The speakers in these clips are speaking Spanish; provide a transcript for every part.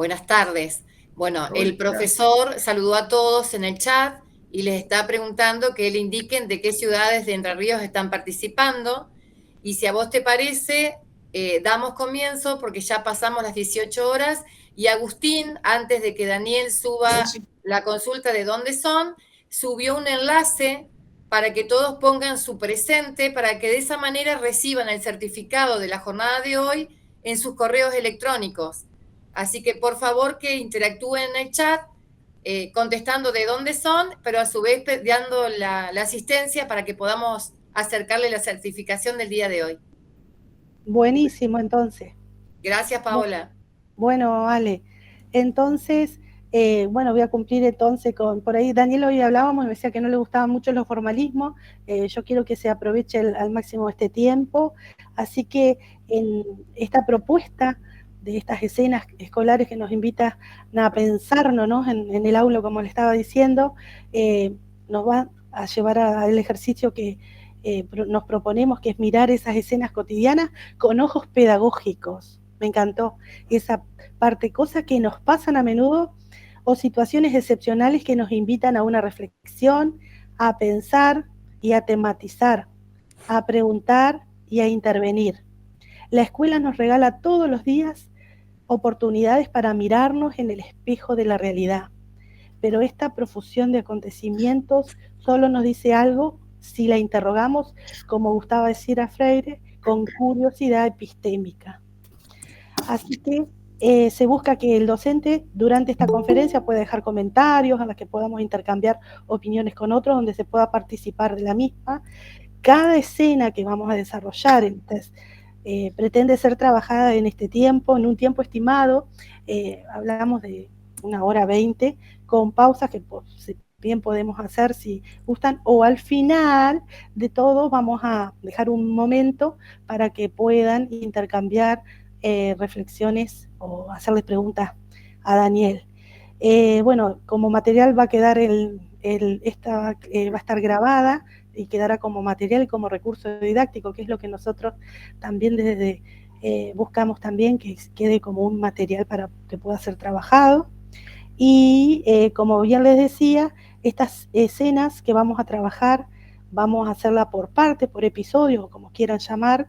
Buenas tardes. Bueno, el Hola. profesor saludó a todos en el chat y les está preguntando que le indiquen de qué ciudades de Entre Ríos están participando. Y si a vos te parece, damos comienzo porque ya pasamos las 18 horas y Agustín, antes de que Daniel suba la consulta de dónde son, subió un enlace para que todos pongan su presente, para que de esa manera reciban el certificado de la jornada de hoy en sus correos electrónicos. Así que por favor que interactúen en el chat, contestando de dónde son, pero a su vez dando la asistencia para que podamos acercarle la certificación del día de hoy. Buenísimo, entonces. Gracias, Paola. Bueno, Ale, entonces, bueno, voy a cumplir entonces por ahí, Daniel hoy hablábamos, me decía que no le gustaban mucho los formalismos, yo quiero que se aproveche al máximo este tiempo, así que en esta propuesta de estas escenas escolares que nos invitan a pensarnos, ¿no? en el aula, como le estaba diciendo, nos va a llevar al ejercicio que nos proponemos, que es mirar esas escenas cotidianas con ojos pedagógicos. Me encantó esa parte, cosas que nos pasan a menudo o situaciones excepcionales que nos invitan a una reflexión, a pensar y a tematizar, a preguntar y a intervenir. La escuela nos regala todos los días oportunidades para mirarnos en el espejo de la realidad, pero esta profusión de acontecimientos solo nos dice algo si la interrogamos, como gustaba decir a Freire, con curiosidad epistémica. Así que se busca que el docente durante esta conferencia pueda dejar comentarios en los que podamos intercambiar opiniones con otros, donde se pueda participar de la misma. Cada escena que vamos a desarrollar pretende ser trabajada en este tiempo, en un tiempo estimado, hablamos de 1 hora 20, con pausas que bien podemos hacer si gustan, o al final de todo vamos a dejar un momento para que puedan intercambiar reflexiones o hacerle preguntas a Daniel. Bueno, como material va a quedar esta va a estar grabada y quedará como material y como recurso didáctico, que es lo que nosotros también desde buscamos también que quede como un material para que pueda ser trabajado. Y como bien les decía, estas escenas que vamos a trabajar, vamos a hacerla por partes, por episodios, o como quieran llamar,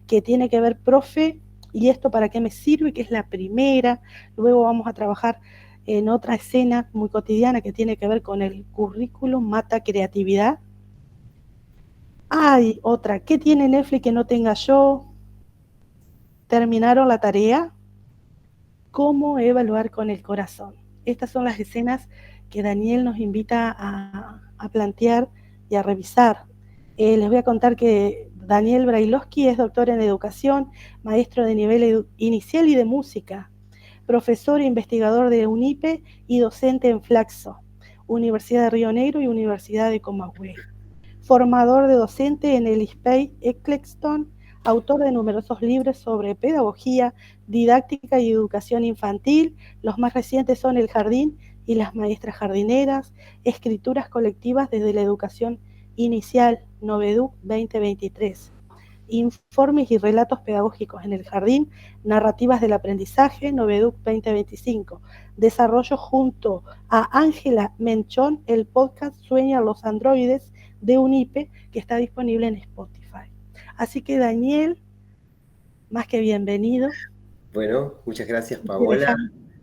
que tiene que ver, profe, y esto para qué me sirve, que es la primera. Luego vamos a trabajar en otra escena muy cotidiana que tiene que ver con el currículum mata creatividad. Hay otra, ¿qué tiene Netflix que no tenga yo? ¿Terminaron la tarea? ¿Cómo evaluar con el corazón? Estas son las escenas que Daniel nos invita a plantear y a revisar. Les voy a contar que Daniel Brailovsky es doctor en educación, maestro de nivel inicial y de música, profesor e investigador de UNIPE y docente en Flaxo, Universidad de Río Negro y Universidad de Comahue. Formador de docente en el ISPEI Eccleston, autor de numerosos libros sobre pedagogía, didáctica y educación infantil. Los más recientes son El Jardín y las maestras jardineras, escrituras colectivas desde la educación inicial, Noveduc 2023. Informes y relatos pedagógicos en el jardín, narrativas del aprendizaje, Noveduc 2025. Desarrollo junto a Ángela Menchón el podcast Sueñan los androides de UNIPE, que está disponible en Spotify. Así que Daniel, más que bienvenido. Bueno, muchas gracias, Paola.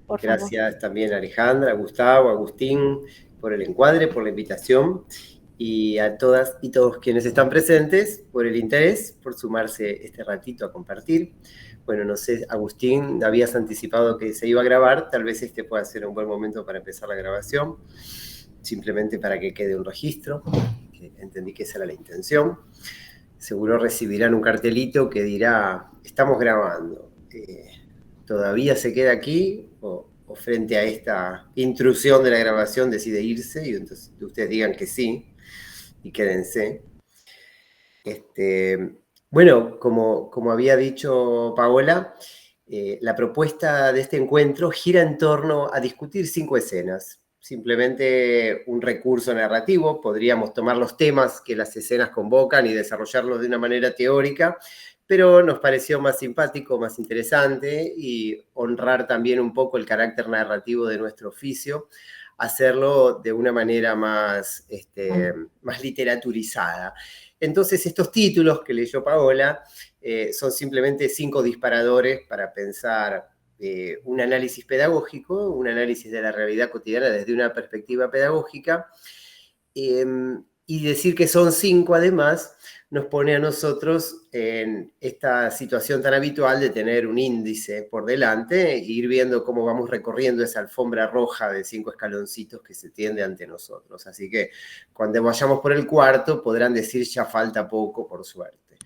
Por favor. Gracias también a Alejandra, a Gustavo, a Agustín por el encuadre, por la invitación y a todas y todos quienes están presentes por el interés, por sumarse este ratito a compartir. Bueno, no sé, Agustín, habías anticipado que se iba a grabar, tal vez este pueda ser un buen momento para empezar la grabación, simplemente para que quede un registro, que entendí que esa era la intención. Seguro recibirán un cartelito que dirá, estamos grabando. ¿Todavía se queda aquí o frente a esta intrusión de la grabación decide irse y entonces ustedes digan que sí y quédense? Bueno, como había dicho Paola, la propuesta de este encuentro gira en torno a discutir 5 escenas. Simplemente un recurso narrativo, podríamos tomar los temas que las escenas convocan y desarrollarlos de una manera teórica, pero nos pareció más simpático, más interesante y honrar también un poco el carácter narrativo de nuestro oficio, hacerlo de una manera más literaturizada. Entonces, estos títulos que leyó Paola son simplemente 5 disparadores para pensar un análisis pedagógico, un análisis de la realidad cotidiana desde una perspectiva pedagógica, y decir que son 5 además nos pone a nosotros en esta situación tan habitual de tener un índice por delante e ir viendo cómo vamos recorriendo esa alfombra roja de 5 escaloncitos que se tiende ante nosotros. Así que cuando vayamos por el cuarto podrán decir ya falta poco, por suerte.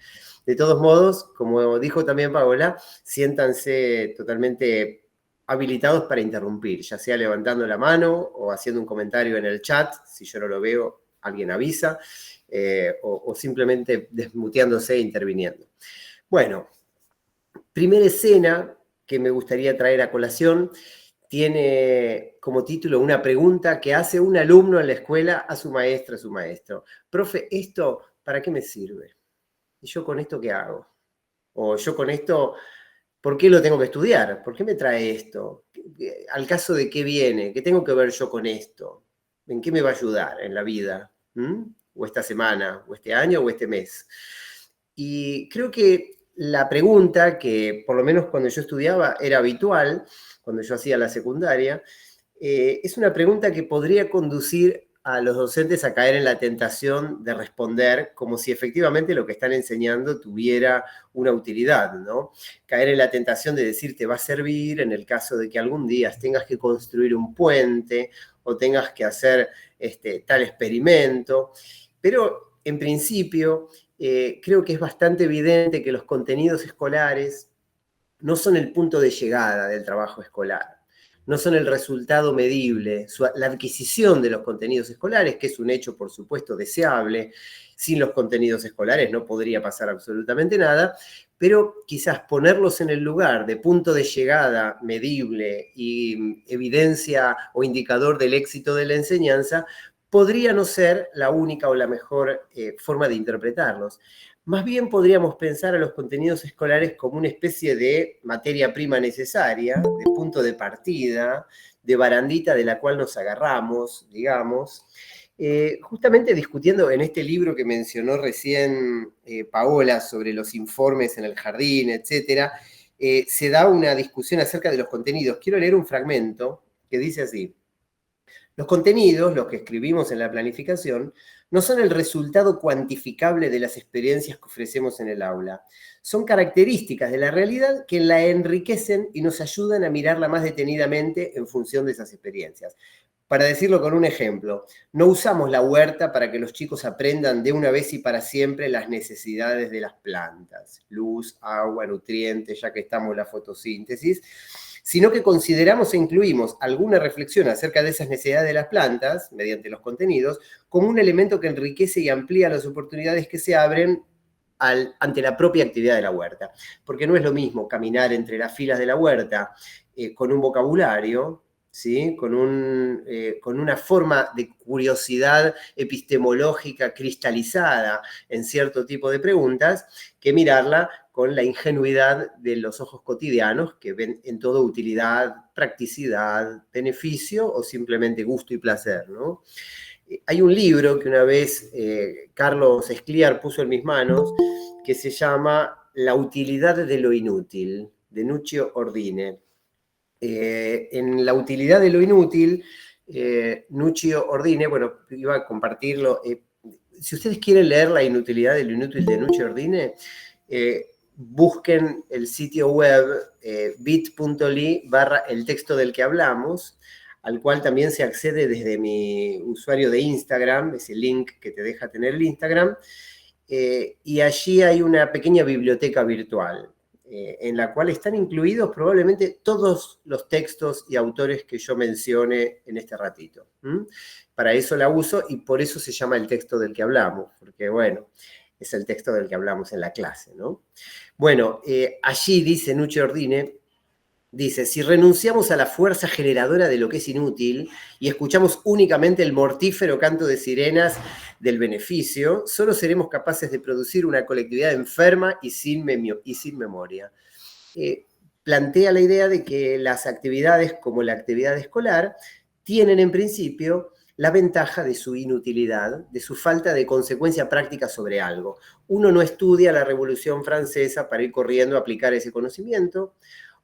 De todos modos, como dijo también Paola, siéntanse totalmente habilitados para interrumpir, ya sea levantando la mano o haciendo un comentario en el chat. Si yo no lo veo, alguien avisa, o simplemente desmuteándose e interviniendo. Bueno, primera escena que me gustaría traer a colación tiene como título una pregunta que hace un alumno en la escuela a su maestra, a su maestro. Profe, ¿esto para qué me sirve? ¿Y yo con esto qué hago? O yo con esto, ¿por qué lo tengo que estudiar? ¿Por qué me trae esto? ¿Al caso de qué viene? ¿Qué tengo que ver yo con esto? ¿En qué me va a ayudar en la vida? O esta semana, o este año, o este mes. Y creo que la pregunta, que por lo menos cuando yo estudiaba era habitual, cuando yo hacía la secundaria, es una pregunta que podría conducir a los docentes a caer en la tentación de responder como si efectivamente lo que están enseñando tuviera una utilidad, ¿no? Caer en la tentación de decir te va a servir en el caso de que algún día tengas que construir un puente o tengas que hacer tal experimento. Pero en principio creo que es bastante evidente que los contenidos escolares no son el punto de llegada del trabajo escolar. No son el resultado medible. La adquisición de los contenidos escolares, que es un hecho, por supuesto, deseable, sin los contenidos escolares no podría pasar absolutamente nada, pero quizás ponerlos en el lugar de punto de llegada medible y evidencia o indicador del éxito de la enseñanza podría no ser la única o la mejor forma de interpretarlos. Más bien podríamos pensar a los contenidos escolares como una especie de materia prima necesaria, de punto de partida, de barandita de la cual nos agarramos, digamos, justamente discutiendo en este libro que mencionó recién Paola sobre los informes en el jardín, etc., se da una discusión acerca de los contenidos. Quiero leer un fragmento que dice así: los contenidos, los que escribimos en la planificación, no son el resultado cuantificable de las experiencias que ofrecemos en el aula. Son características de la realidad que la enriquecen y nos ayudan a mirarla más detenidamente en función de esas experiencias. Para decirlo con un ejemplo, no usamos la huerta para que los chicos aprendan de una vez y para siempre las necesidades de las plantas, luz, agua, nutrientes, ya que estamos en la fotosíntesis, sino que consideramos e incluimos alguna reflexión acerca de esas necesidades de las plantas, mediante los contenidos, como un elemento que enriquece y amplía las oportunidades que se abren ante la propia actividad de la huerta. Porque no es lo mismo caminar entre las filas de la huerta con un vocabulario, ¿sí? Con una forma de curiosidad epistemológica cristalizada en cierto tipo de preguntas, que mirarla con la ingenuidad de los ojos cotidianos que ven en todo utilidad, practicidad, beneficio o simplemente gusto y placer, ¿no? Hay un libro que una vez Carlos Escliar puso en mis manos que se llama La utilidad de lo inútil, de Nuccio Ordine. En La utilidad de lo inútil, Nuccio Ordine, bueno, iba a compartirlo. Si ustedes quieren leer La inutilidad de lo inútil de Nuccio Ordine, busquen el sitio web bit.ly/el texto del que hablamos, al cual también se accede desde mi usuario de Instagram, ese link que te deja tener el Instagram, y allí hay una pequeña biblioteca virtual, en la cual están incluidos probablemente todos los textos y autores que yo mencione en este ratito. Para eso la uso y por eso se llama el texto del que hablamos, porque bueno, es el texto del que hablamos en la clase, ¿no? Bueno, allí dice Nuccio Ordine, dice: si renunciamos a la fuerza generadora de lo que es inútil y escuchamos únicamente el mortífero canto de sirenas del beneficio, solo seremos capaces de producir una colectividad enferma y sin memoria. Plantea la idea de que las actividades como la actividad escolar tienen en principio la ventaja de su inutilidad, de su falta de consecuencia práctica sobre algo. Uno no estudia la Revolución Francesa para ir corriendo a aplicar ese conocimiento.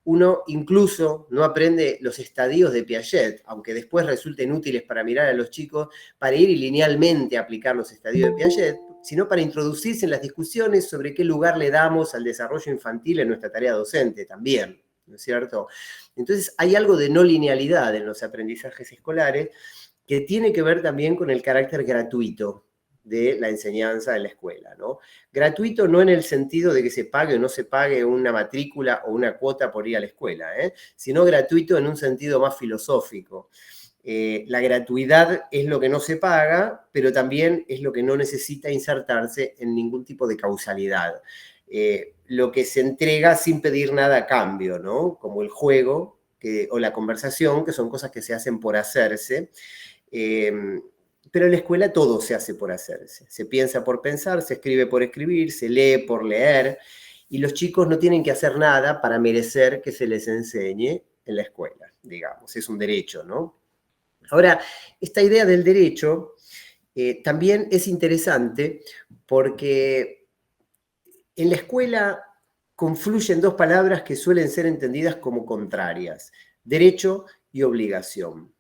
Uno incluso no aprende los estadios de Piaget, aunque después resulten útiles para mirar a los chicos, para ir linealmente a aplicar los estadios de Piaget, sino para introducirse en las discusiones sobre qué lugar le damos al desarrollo infantil en nuestra tarea docente también, ¿no es cierto? Entonces hay algo de no linealidad en los aprendizajes escolares que tiene que ver también con el carácter gratuito de la enseñanza en la escuela, ¿no? Gratuito no en el sentido de que se pague o no se pague una matrícula o una cuota por ir a la escuela, sino gratuito en un sentido más filosófico. La gratuidad es lo que no se paga, pero también es lo que no necesita insertarse en ningún tipo de causalidad. Lo que se entrega sin pedir nada a cambio, ¿no? Como el juego o la conversación, que son cosas que se hacen por hacerse. Pero en la escuela todo se hace por hacerse. Se piensa por pensar, se escribe por escribir, se lee por leer, y los chicos no tienen que hacer nada para merecer que se les enseñe en la escuela, digamos. Es un derecho, ¿no? Ahora, esta idea del derecho también es interesante porque en la escuela confluyen dos palabras que suelen ser entendidas como contrarias: derecho y obligación.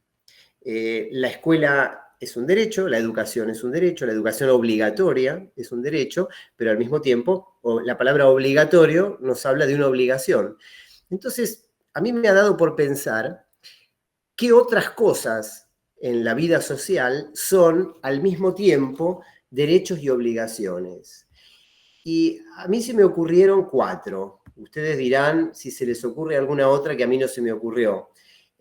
La escuela es un derecho, la educación es un derecho, la educación obligatoria es un derecho, pero al mismo tiempo la palabra obligatorio nos habla de una obligación. Entonces, a mí me ha dado por pensar qué otras cosas en la vida social son al mismo tiempo derechos y obligaciones. Y a mí se me ocurrieron 4. Ustedes dirán si se les ocurre alguna otra que a mí no se me ocurrió.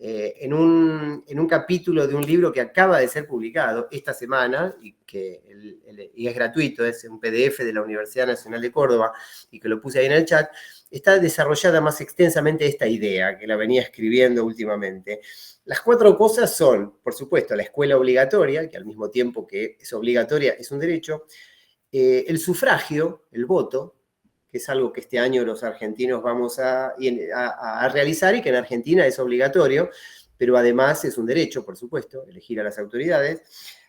En un capítulo de un libro que acaba de ser publicado esta semana y es gratuito, es un PDF de la Universidad Nacional de Córdoba y que lo puse ahí en el chat, está desarrollada más extensamente esta idea que la venía escribiendo últimamente. Las 4 cosas son, por supuesto, la escuela obligatoria, que al mismo tiempo que es obligatoria es un derecho, el sufragio, el voto, que es algo que este año los argentinos vamos a realizar y que en Argentina es obligatorio, pero además es un derecho, por supuesto, elegir a las autoridades.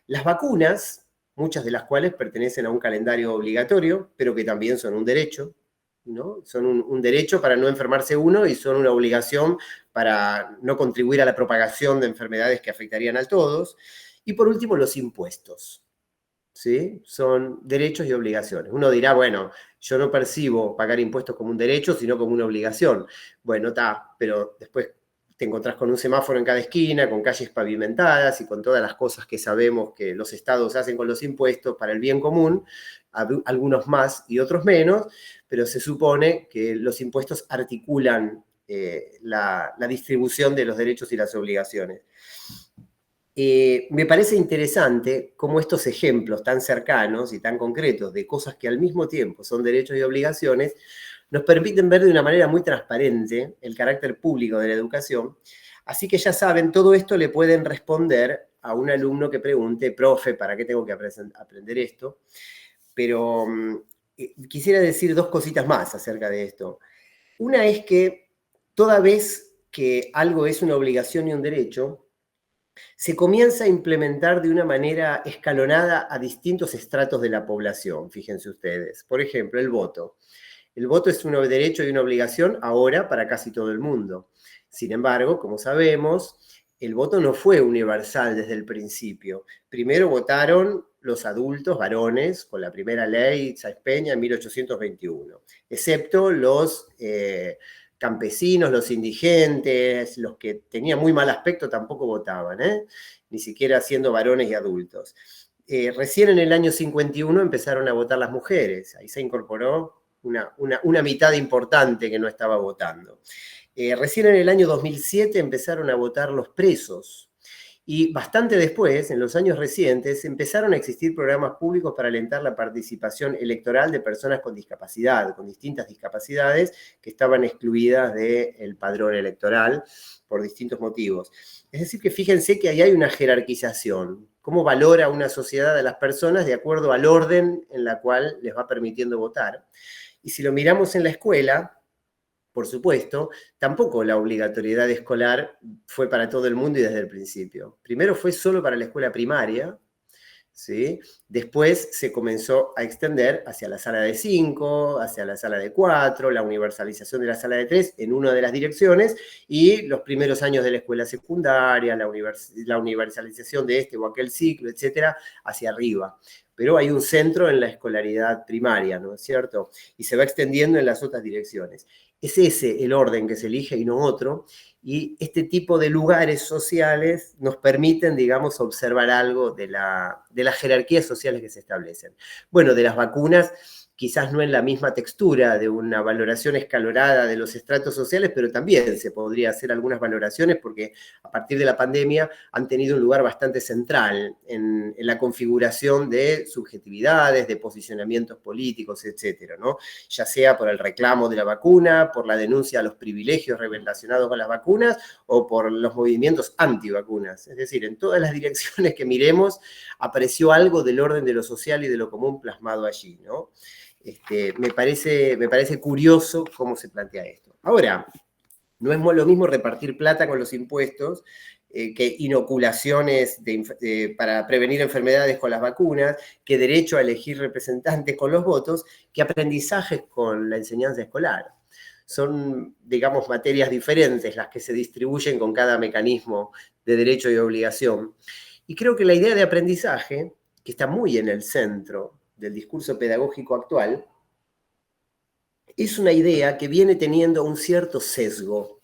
Las vacunas, muchas de las cuales pertenecen a un calendario obligatorio, pero que también son un derecho, ¿no? Son un derecho para no enfermarse uno y son una obligación para no contribuir a la propagación de enfermedades que afectarían a todos. Y por último, los impuestos. ¿Sí? Son derechos y obligaciones. Uno dirá, bueno, yo no percibo pagar impuestos como un derecho, sino como una obligación. Bueno, está, pero después te encontrás con un semáforo en cada esquina, con calles pavimentadas y con todas las cosas que sabemos que los estados hacen con los impuestos para el bien común, algunos más y otros menos, pero se supone que los impuestos articulan la distribución de los derechos y las obligaciones. Me parece interesante cómo estos ejemplos tan cercanos y tan concretos de cosas que al mismo tiempo son derechos y obligaciones nos permiten ver de una manera muy transparente el carácter público de la educación. Así que ya saben, todo esto le pueden responder a un alumno que pregunte, profe, ¿para qué tengo que aprender esto? Pero quisiera decir 2 cositas más acerca de esto. Una es que toda vez que algo es una obligación y un derecho, se comienza a implementar de una manera escalonada a distintos estratos de la población, fíjense ustedes. Por ejemplo, el voto. El voto es un derecho y una obligación ahora para casi todo el mundo. Sin embargo, como sabemos, el voto no fue universal desde el principio. Primero votaron los adultos varones con la primera ley Sáenz Peña en 1821, excepto los campesinos, los indigentes, los que tenían muy mal aspecto tampoco votaban, ni siquiera siendo varones y adultos. Recién en el año 51 empezaron a votar las mujeres, ahí se incorporó una mitad importante que no estaba votando. Recién en el año 2007 empezaron a votar los presos, Y bastante después, en los años recientes, empezaron a existir programas públicos para alentar la participación electoral de personas con discapacidad, con distintas discapacidades que estaban excluidas del padrón electoral por distintos motivos. Es decir, que fíjense que ahí hay una jerarquización. Cómo valora una sociedad a las personas de acuerdo al orden en la cual les va permitiendo votar. Y si lo miramos en la escuela, por supuesto, tampoco la obligatoriedad escolar fue para todo el mundo y desde el principio. Primero fue solo para la escuela primaria, ¿sí? Después se comenzó a extender hacia la sala de 5, hacia la sala de 4, la universalización de la sala de 3 en una de las direcciones, y los primeros años de la escuela secundaria, la universalización de este o aquel ciclo, etcétera, hacia arriba. Pero hay un centro en la escolaridad primaria, ¿no es cierto? Y se va extendiendo en las otras direcciones. Es ese el orden que se elige y no otro, y este tipo de lugares sociales nos permiten, digamos, observar algo de las jerarquías sociales que se establecen. Bueno, de las vacunas, quizás no en la misma textura de una valoración escalonada de los estratos sociales, pero también se podría hacer algunas valoraciones porque a partir de la pandemia han tenido un lugar bastante central en la configuración de subjetividades, de posicionamientos políticos, etcétera, ¿no? Ya sea por el reclamo de la vacuna, por la denuncia a los privilegios relacionados con las vacunas o por los movimientos antivacunas. Es decir, en todas las direcciones que miremos apareció algo del orden de lo social y de lo común plasmado allí, ¿no? Me parece curioso cómo se plantea esto. Ahora, no es lo mismo repartir plata con los impuestos que inoculaciones para prevenir enfermedades con las vacunas, que derecho a elegir representantes con los votos, que aprendizajes con la enseñanza escolar. Son, digamos, materias diferentes las que se distribuyen con cada mecanismo de derecho y obligación. Y creo que la idea de aprendizaje, que está muy en el centro del discurso pedagógico actual, es una idea que viene teniendo un cierto sesgo.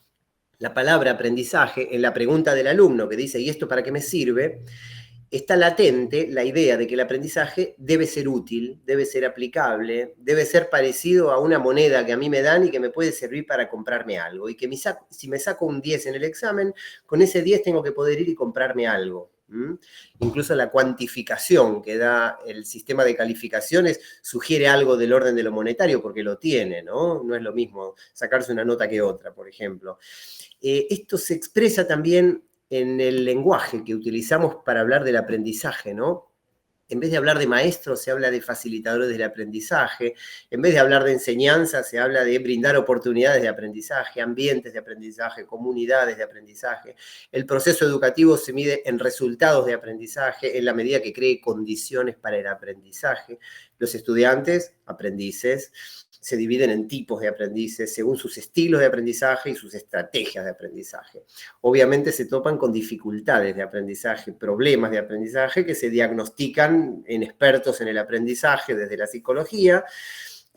La palabra aprendizaje, en la pregunta del alumno que dice, ¿y esto para qué me sirve?, está latente la idea de que el aprendizaje debe ser útil, debe ser aplicable, debe ser parecido a una moneda que a mí me dan y que me puede servir para comprarme algo. Y que si me saco un 10 en el examen, con ese 10 tengo que poder ir y comprarme algo. Incluso la cuantificación que da el sistema de calificaciones sugiere algo del orden de lo monetario porque lo tiene, ¿no? No es lo mismo sacarse una nota que otra, por ejemplo. Esto se expresa también en el lenguaje que utilizamos para hablar del aprendizaje, ¿no? En vez de hablar de maestros, se habla de facilitadores del aprendizaje. En vez de hablar de enseñanza, se habla de brindar oportunidades de aprendizaje, ambientes de aprendizaje, comunidades de aprendizaje. El proceso educativo se mide en resultados de aprendizaje, en la medida que cree condiciones para el aprendizaje. Los estudiantes, aprendices, se dividen en tipos de aprendices según sus estilos de aprendizaje y sus estrategias de aprendizaje. Obviamente se topan con dificultades de aprendizaje, problemas de aprendizaje que se diagnostican en expertos en el aprendizaje desde la psicología.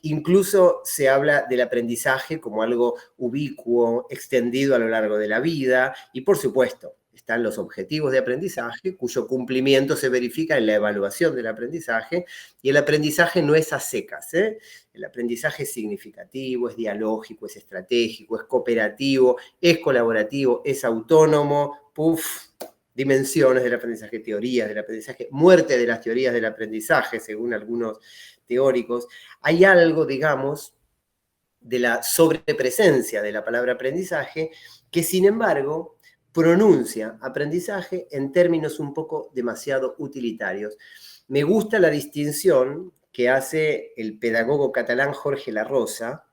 Incluso se habla del aprendizaje como algo ubicuo, extendido a lo largo de la vida, y por supuesto, están los objetivos de aprendizaje, cuyo cumplimiento se verifica en la evaluación del aprendizaje, y el aprendizaje no es a secas, ¿eh? El aprendizaje es significativo, es dialógico, es estratégico, es cooperativo, es colaborativo, es autónomo, dimensiones del aprendizaje, teorías del aprendizaje, muerte de las teorías del aprendizaje, según algunos teóricos. Hay algo, digamos, de la sobrepresencia de la palabra aprendizaje que, sin embargo, pronuncia aprendizaje en términos un poco demasiado utilitarios. Me gusta la distinción que hace el pedagogo catalán Jorge Larrosa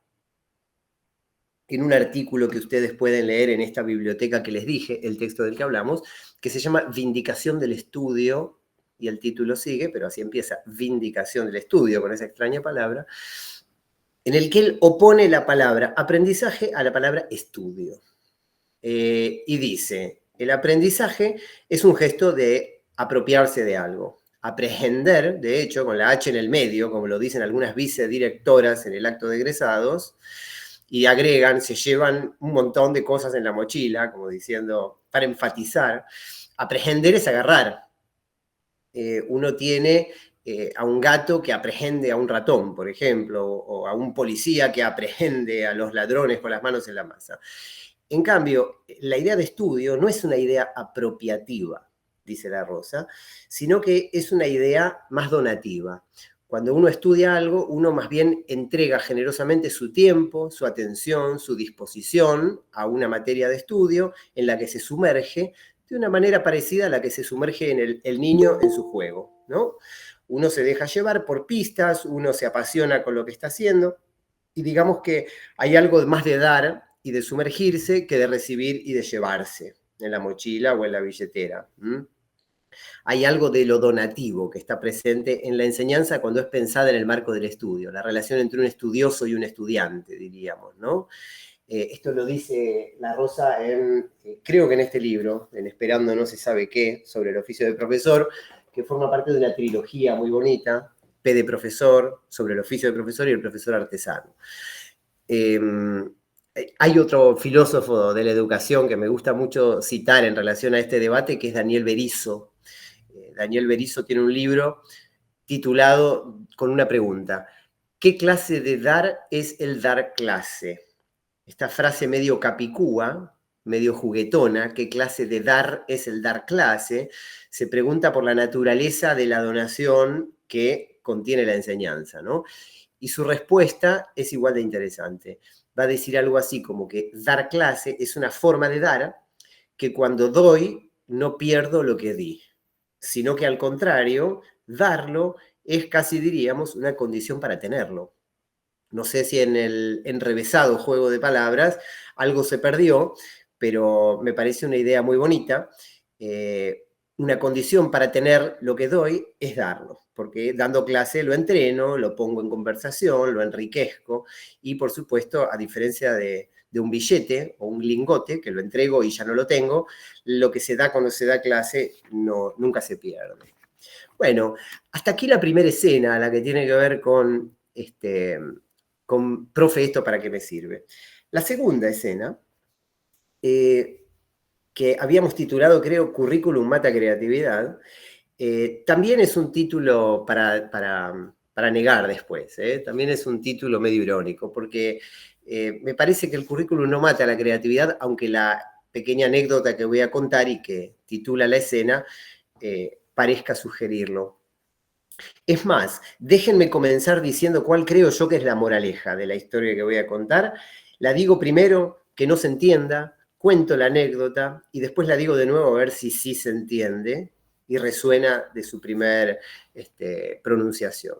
en un artículo que ustedes pueden leer en esta biblioteca que les dije, el texto del que hablamos, que se llama Vindicación del Estudio, y el título sigue, pero así empieza, Vindicación del Estudio, con esa extraña palabra, en el que él opone la palabra aprendizaje a la palabra estudio. Y dice, el aprendizaje es un gesto de apropiarse de algo. Aprehender, de hecho, con la H en el medio, como lo dicen algunas vicedirectoras en el acto de egresados, y agregan, se llevan un montón de cosas en la mochila, como diciendo, para enfatizar, aprehender es agarrar. Uno tiene a un gato que aprehende a un ratón, por ejemplo, o a un policía que aprehende a los ladrones con las manos en la masa. En cambio, la idea de estudio no es una idea apropiativa. dice la Rosa, sino que es una idea más donativa. Cuando uno estudia algo, uno más bien entrega generosamente su tiempo, su atención, su disposición a una materia de estudio en la que se sumerge de una manera parecida a la que se sumerge en el niño en su juego, ¿no? Uno se deja llevar por pistas, uno se apasiona con lo que está haciendo, y digamos que hay algo más de dar y de sumergirse que de recibir y de llevarse en la mochila o en la billetera. Hay algo de lo donativo que está presente en la enseñanza cuando es pensada en el marco del estudio, la relación entre un estudioso y un estudiante, diríamos, ¿no? Esto lo dice la Rosa creo que en este libro, en Esperando no se sabe qué, sobre el oficio de profesor, que forma parte de una trilogía muy bonita, P de profesor, sobre el oficio de profesor y el profesor artesano. Hay otro filósofo de la educación que me gusta mucho citar en relación a este debate, que es Daniel Berisso. Daniel Berisso tiene un libro titulado con una pregunta: ¿qué clase de dar es el dar clase? Esta frase medio capicúa, medio juguetona, ¿qué clase de dar es el dar clase? Se pregunta por la naturaleza de la donación que contiene la enseñanza, ¿no? Y su respuesta es igual de interesante. Va a decir algo así como que dar clase es una forma de dar que cuando doy no pierdo lo que di, sino que al contrario, darlo es casi, diríamos, una condición para tenerlo. No sé si en el enrevesado juego de palabras algo se perdió, pero me parece una idea muy bonita. Una condición para tener lo que doy es darlo, porque dando clase lo entreno, lo pongo en conversación, lo enriquezco y, por supuesto, a diferencia de un billete o un lingote, que lo entrego y ya no lo tengo, lo que se da cuando se da clase nunca se pierde. Bueno, hasta aquí la primera escena, la que tiene que ver con profe, ¿esto para qué me sirve? La segunda escena, que habíamos titulado, creo, Currículum mata creatividad, también es un título para negar después, también es un título medio irónico, porque me parece que el currículum no mata la creatividad, aunque la pequeña anécdota que voy a contar y que titula la escena parezca sugerirlo. Es más, déjenme comenzar diciendo cuál creo yo que es la moraleja de la historia que voy a contar. La digo primero, que no se entienda, cuento la anécdota y después la digo de nuevo a ver si sí se entiende y resuena de su primer pronunciación.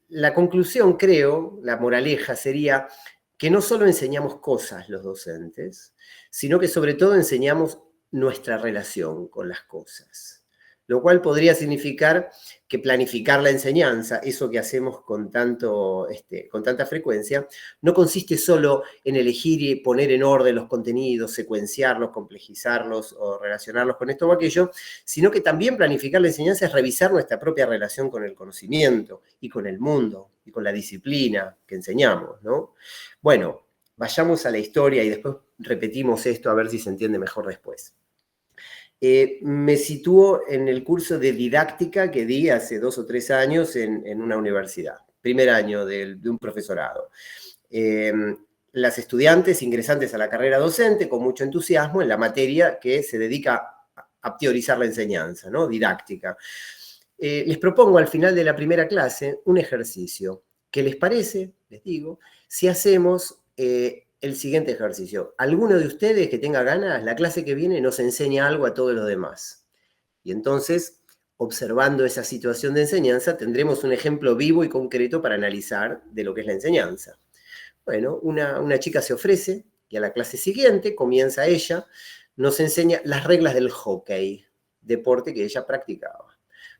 La conclusión, creo, la moraleja sería que no solo enseñamos cosas los docentes, sino que sobre todo enseñamos nuestra relación con las cosas. Lo cual podría significar que planificar la enseñanza, eso que hacemos con tanta frecuencia, no consiste solo en elegir y poner en orden los contenidos, secuenciarlos, complejizarlos o relacionarlos con esto o aquello, sino que también planificar la enseñanza es revisar nuestra propia relación con el conocimiento y con el mundo y con la disciplina que enseñamos, ¿no? Bueno, vayamos a la historia y después repetimos esto a ver si se entiende mejor después. Me sitúo en el curso de didáctica que di hace 2 o 3 años en una universidad, primer año de un profesorado. Las estudiantes ingresantes a la carrera docente con mucho entusiasmo en la materia que se dedica a teorizar la enseñanza, ¿no? Didáctica. Les propongo al final de la primera clase un ejercicio. ¿Qué les parece? Les digo, si hacemos el siguiente ejercicio. Alguno de ustedes que tenga ganas, la clase que viene nos enseña algo a todos los demás. Y entonces, observando esa situación de enseñanza, tendremos un ejemplo vivo y concreto para analizar de lo que es la enseñanza. Bueno, una chica se ofrece y a la clase siguiente comienza ella, nos enseña las reglas del hockey, deporte que ella practicaba.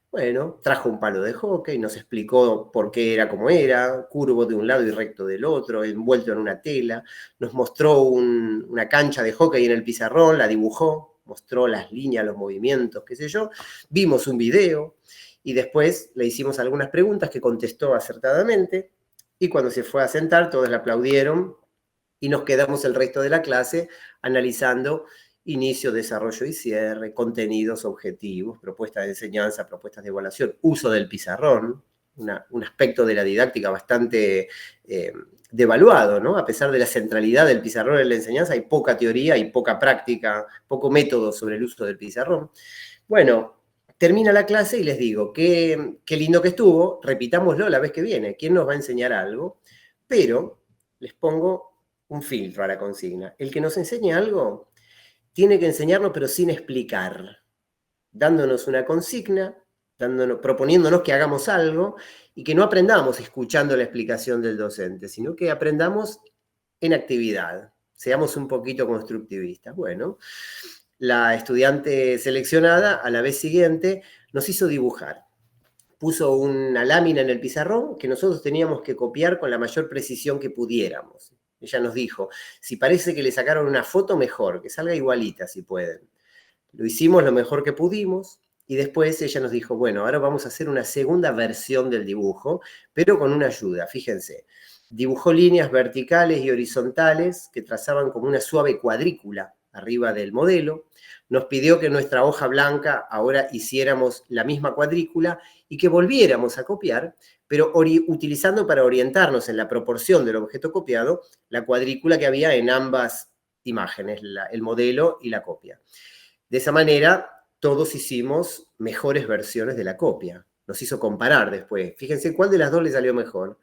Bueno, trajo un palo de hockey, nos explicó por qué era como era, curvo de un lado y recto del otro, envuelto en una tela, nos mostró una cancha de hockey en el pizarrón, la dibujó, mostró las líneas, los movimientos, qué sé yo, vimos un video y después le hicimos algunas preguntas que contestó acertadamente y cuando se fue a sentar todos le aplaudieron y nos quedamos el resto de la clase analizando inicio, desarrollo y cierre, contenidos, objetivos, propuestas de enseñanza, propuestas de evaluación, uso del pizarrón, un aspecto de la didáctica bastante devaluado, ¿no? A pesar de la centralidad del pizarrón en la enseñanza, hay poca teoría y poca práctica, poco método sobre el uso del pizarrón. Bueno, termina la clase y les digo, qué lindo que estuvo, repitámoslo la vez que viene, ¿quién nos va a enseñar algo? Pero les pongo un filtro a la consigna. El que nos enseñe algo tiene que enseñarnos, pero sin explicar, dándonos una consigna, proponiéndonos que hagamos algo y que no aprendamos escuchando la explicación del docente, sino que aprendamos en actividad, seamos un poquito constructivistas. Bueno, la estudiante seleccionada a la vez siguiente nos hizo dibujar. Puso una lámina en el pizarrón que nosotros teníamos que copiar con la mayor precisión que pudiéramos. Ella nos dijo, si parece que le sacaron una foto, mejor, que salga igualita si pueden. Lo hicimos lo mejor que pudimos y después ella nos dijo, bueno, ahora vamos a hacer una segunda versión del dibujo, pero con una ayuda, fíjense. Dibujó líneas verticales y horizontales que trazaban como una suave cuadrícula arriba del modelo. Nos pidió que en nuestra hoja blanca ahora hiciéramos la misma cuadrícula y que volviéramos a copiar, pero utilizando para orientarnos en la proporción del objeto copiado la cuadrícula que había en ambas imágenes, el modelo y la copia. De esa manera, todos hicimos mejores versiones de la copia. Nos hizo comparar después. Fíjense cuál de las dos le salió mejor.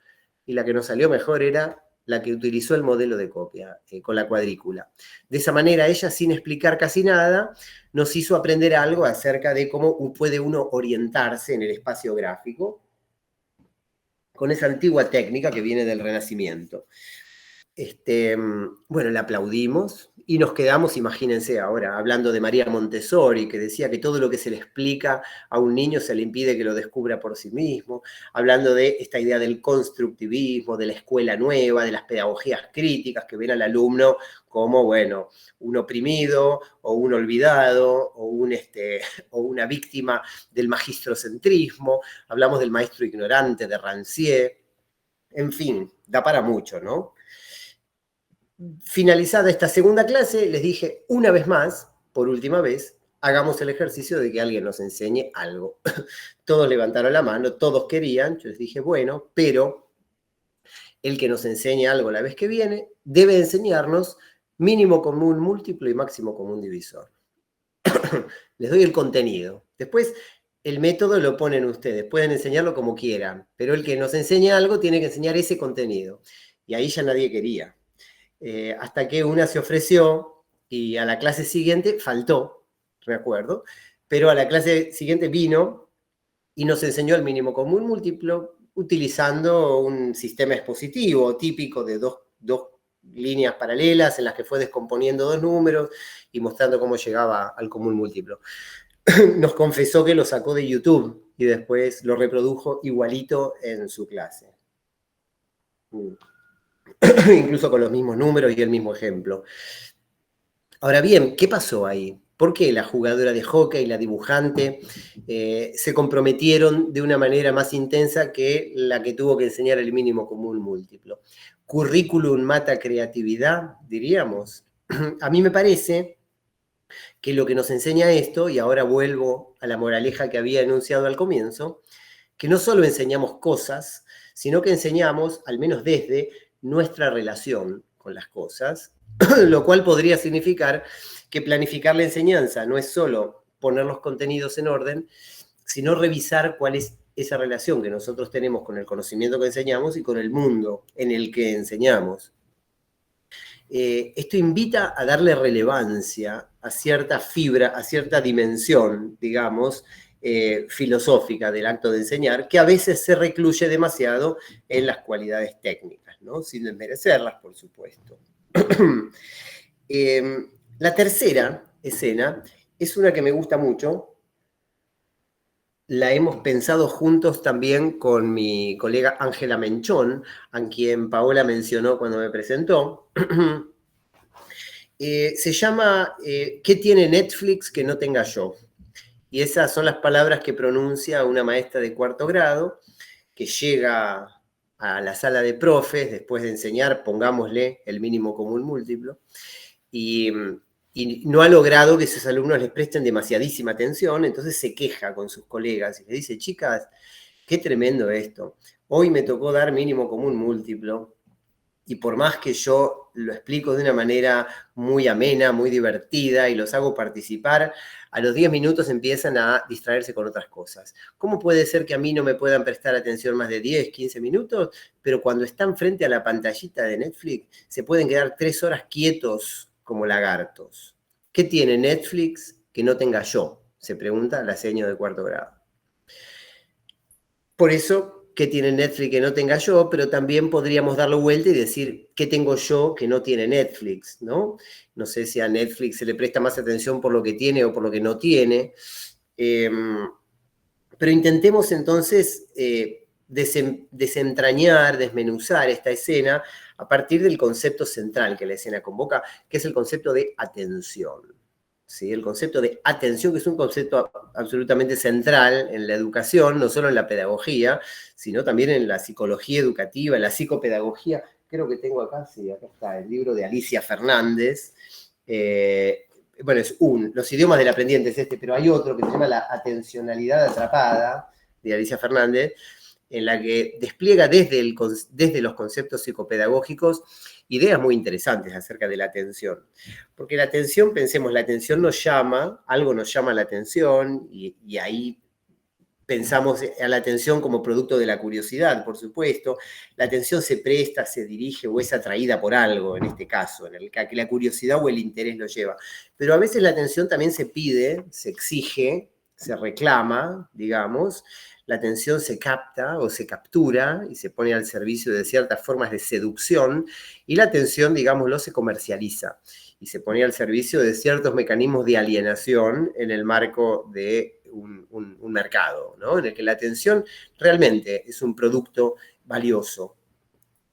Y la que nos salió mejor era la que utilizó el modelo de copia, con la cuadrícula. De esa manera, ella, sin explicar casi nada, nos hizo aprender algo acerca de cómo puede uno orientarse en el espacio gráfico con esa antigua técnica que viene del Renacimiento. Bueno, la aplaudimos y nos quedamos, imagínense ahora, hablando de María Montessori, que decía que todo lo que se le explica a un niño se le impide que lo descubra por sí mismo, hablando de esta idea del constructivismo, de la escuela nueva, de las pedagogías críticas que ven al alumno como, bueno, un oprimido o un olvidado o una víctima del magistrocentrismo. Hablamos del maestro ignorante de Rancière. En fin, da para mucho, ¿no? Finalizada esta segunda clase, les dije una vez más, por última vez, hagamos el ejercicio de que alguien nos enseñe algo. Todos levantaron la mano, todos querían, yo les dije, bueno, pero el que nos enseñe algo la vez que viene debe enseñarnos mínimo común múltiplo y máximo común divisor. Les doy el contenido. Después, el método lo ponen ustedes, pueden enseñarlo como quieran, pero el que nos enseñe algo tiene que enseñar ese contenido. Y ahí ya nadie quería. Hasta que una se ofreció y a la clase siguiente faltó, recuerdo, pero a la clase siguiente vino y nos enseñó el mínimo común múltiplo utilizando un sistema expositivo típico de dos líneas paralelas en las que fue descomponiendo dos números y mostrando cómo llegaba al común múltiplo. Nos confesó que lo sacó de YouTube y después lo reprodujo igualito en su clase. Incluso con los mismos números y el mismo ejemplo. Ahora bien, ¿qué pasó ahí? ¿Por qué la jugadora de hockey y la dibujante se comprometieron de una manera más intensa que la que tuvo que enseñar el mínimo común múltiplo? ¿Currículum mata creatividad, diríamos? A mí me parece que lo que nos enseña esto, y ahora vuelvo a la moraleja que había enunciado al comienzo, que no solo enseñamos cosas, sino que enseñamos, al menos desde nuestra relación con las cosas, lo cual podría significar que planificar la enseñanza no es solo poner los contenidos en orden, sino revisar cuál es esa relación que nosotros tenemos con el conocimiento que enseñamos y con el mundo en el que enseñamos. Esto invita a darle relevancia a cierta fibra, a cierta dimensión, digamos, filosófica del acto de enseñar, que a veces se recluye demasiado en las cualidades técnicas, ¿no? Sin desmerecerlas, por supuesto. La tercera escena es una que me gusta mucho. La hemos pensado juntos también con mi colega Ángela Menchón, a quien Paola mencionó cuando me presentó. Se llama ¿Qué tiene Netflix que no tenga yo? Y esas son las palabras que pronuncia una maestra de cuarto grado que llega a la sala de profes después de enseñar, pongámosle, el mínimo común múltiplo, y no ha logrado que sus alumnos les presten demasiadísima atención, entonces se queja con sus colegas y le dice, chicas, Qué tremendo esto. Hoy me tocó dar mínimo común múltiplo, y por más que yo lo explico de una manera muy amena, muy divertida, y los hago participar, a los 10 minutos empiezan a distraerse con otras cosas. ¿Cómo puede ser que a mí no me puedan prestar atención más de 10, 15 minutos, pero cuando están frente a la pantallita de Netflix se pueden quedar 3 horas quietos como lagartos? ¿Qué tiene Netflix que no tenga yo?, se pregunta la seño de 4º grado. Por eso, ¿qué tiene Netflix que no tenga yo? Pero también podríamos darle vuelta y decir, ¿qué tengo yo que no tiene Netflix? ¿No? No sé si a Netflix se le presta más atención por lo que tiene o por lo que no tiene. Pero intentemos entonces desentrañar, desmenuzar esta escena a partir del concepto central que la escena convoca, que es el concepto de atención. ¿Sí? El concepto de atención, que es un concepto absolutamente central en la educación, no solo en la pedagogía, sino también en la psicología educativa, en la psicopedagogía. Creo que tengo acá, sí, acá está el libro de Alicia Fernández. Bueno, es Los idiomas del aprendiente es este, pero hay otro que se llama La atencionalidad atrapada, de Alicia Fernández, en la que despliega desde los conceptos psicopedagógicos ideas muy interesantes acerca de la atención. Porque la atención, pensemos, la atención nos llama, algo nos llama la atención, y ahí pensamos a la atención como producto de la curiosidad, por supuesto. La atención se presta, se dirige o es atraída por algo, en este caso, en el que la curiosidad o el interés lo lleva. Pero a veces la atención también se pide, se exige, se reclama, digamos. La atención se capta o se captura y se pone al servicio de ciertas formas de seducción, y la atención, digámoslo, se comercializa y se pone al servicio de ciertos mecanismos de alienación en el marco de un mercado, ¿no? En el que la atención realmente es un producto valioso.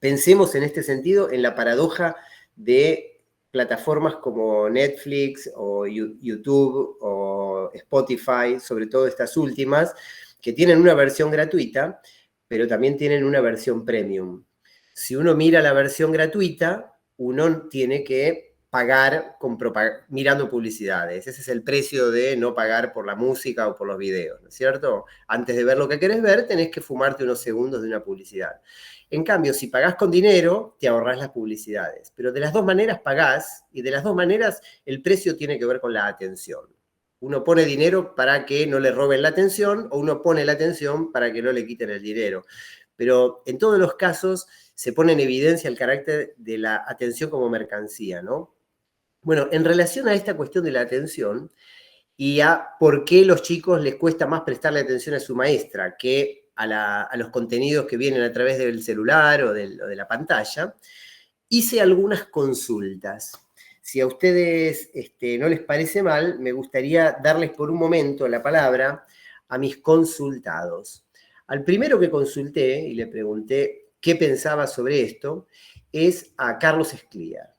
Pensemos en este sentido en la paradoja de plataformas como Netflix o YouTube o Spotify, sobre todo estas últimas, que tienen una versión gratuita, pero también tienen una versión premium. Si uno mira la versión gratuita, uno tiene que pagar mirando publicidades. Ese es el precio de no pagar por la música o por los videos, ¿no es cierto? Antes de ver lo que querés ver, tenés que fumarte unos segundos de una publicidad. En cambio, si pagás con dinero, te ahorrás las publicidades. Pero de las dos maneras pagás, y de las dos maneras el precio tiene que ver con la atención. Uno pone dinero para que no le roben la atención, o uno pone la atención para que no le quiten el dinero. Pero en todos los casos se pone en evidencia el carácter de la atención como mercancía, ¿no? Bueno, en relación a esta cuestión de la atención y a por qué a los chicos les cuesta más prestarle atención a su maestra que a los contenidos que vienen a través del celular o de la pantalla, hice algunas consultas. Si a ustedes no les parece mal, me gustaría darles por un momento la palabra a mis consultados. Al primero que consulté y le pregunté qué pensaba sobre esto es a Carlos Escliar.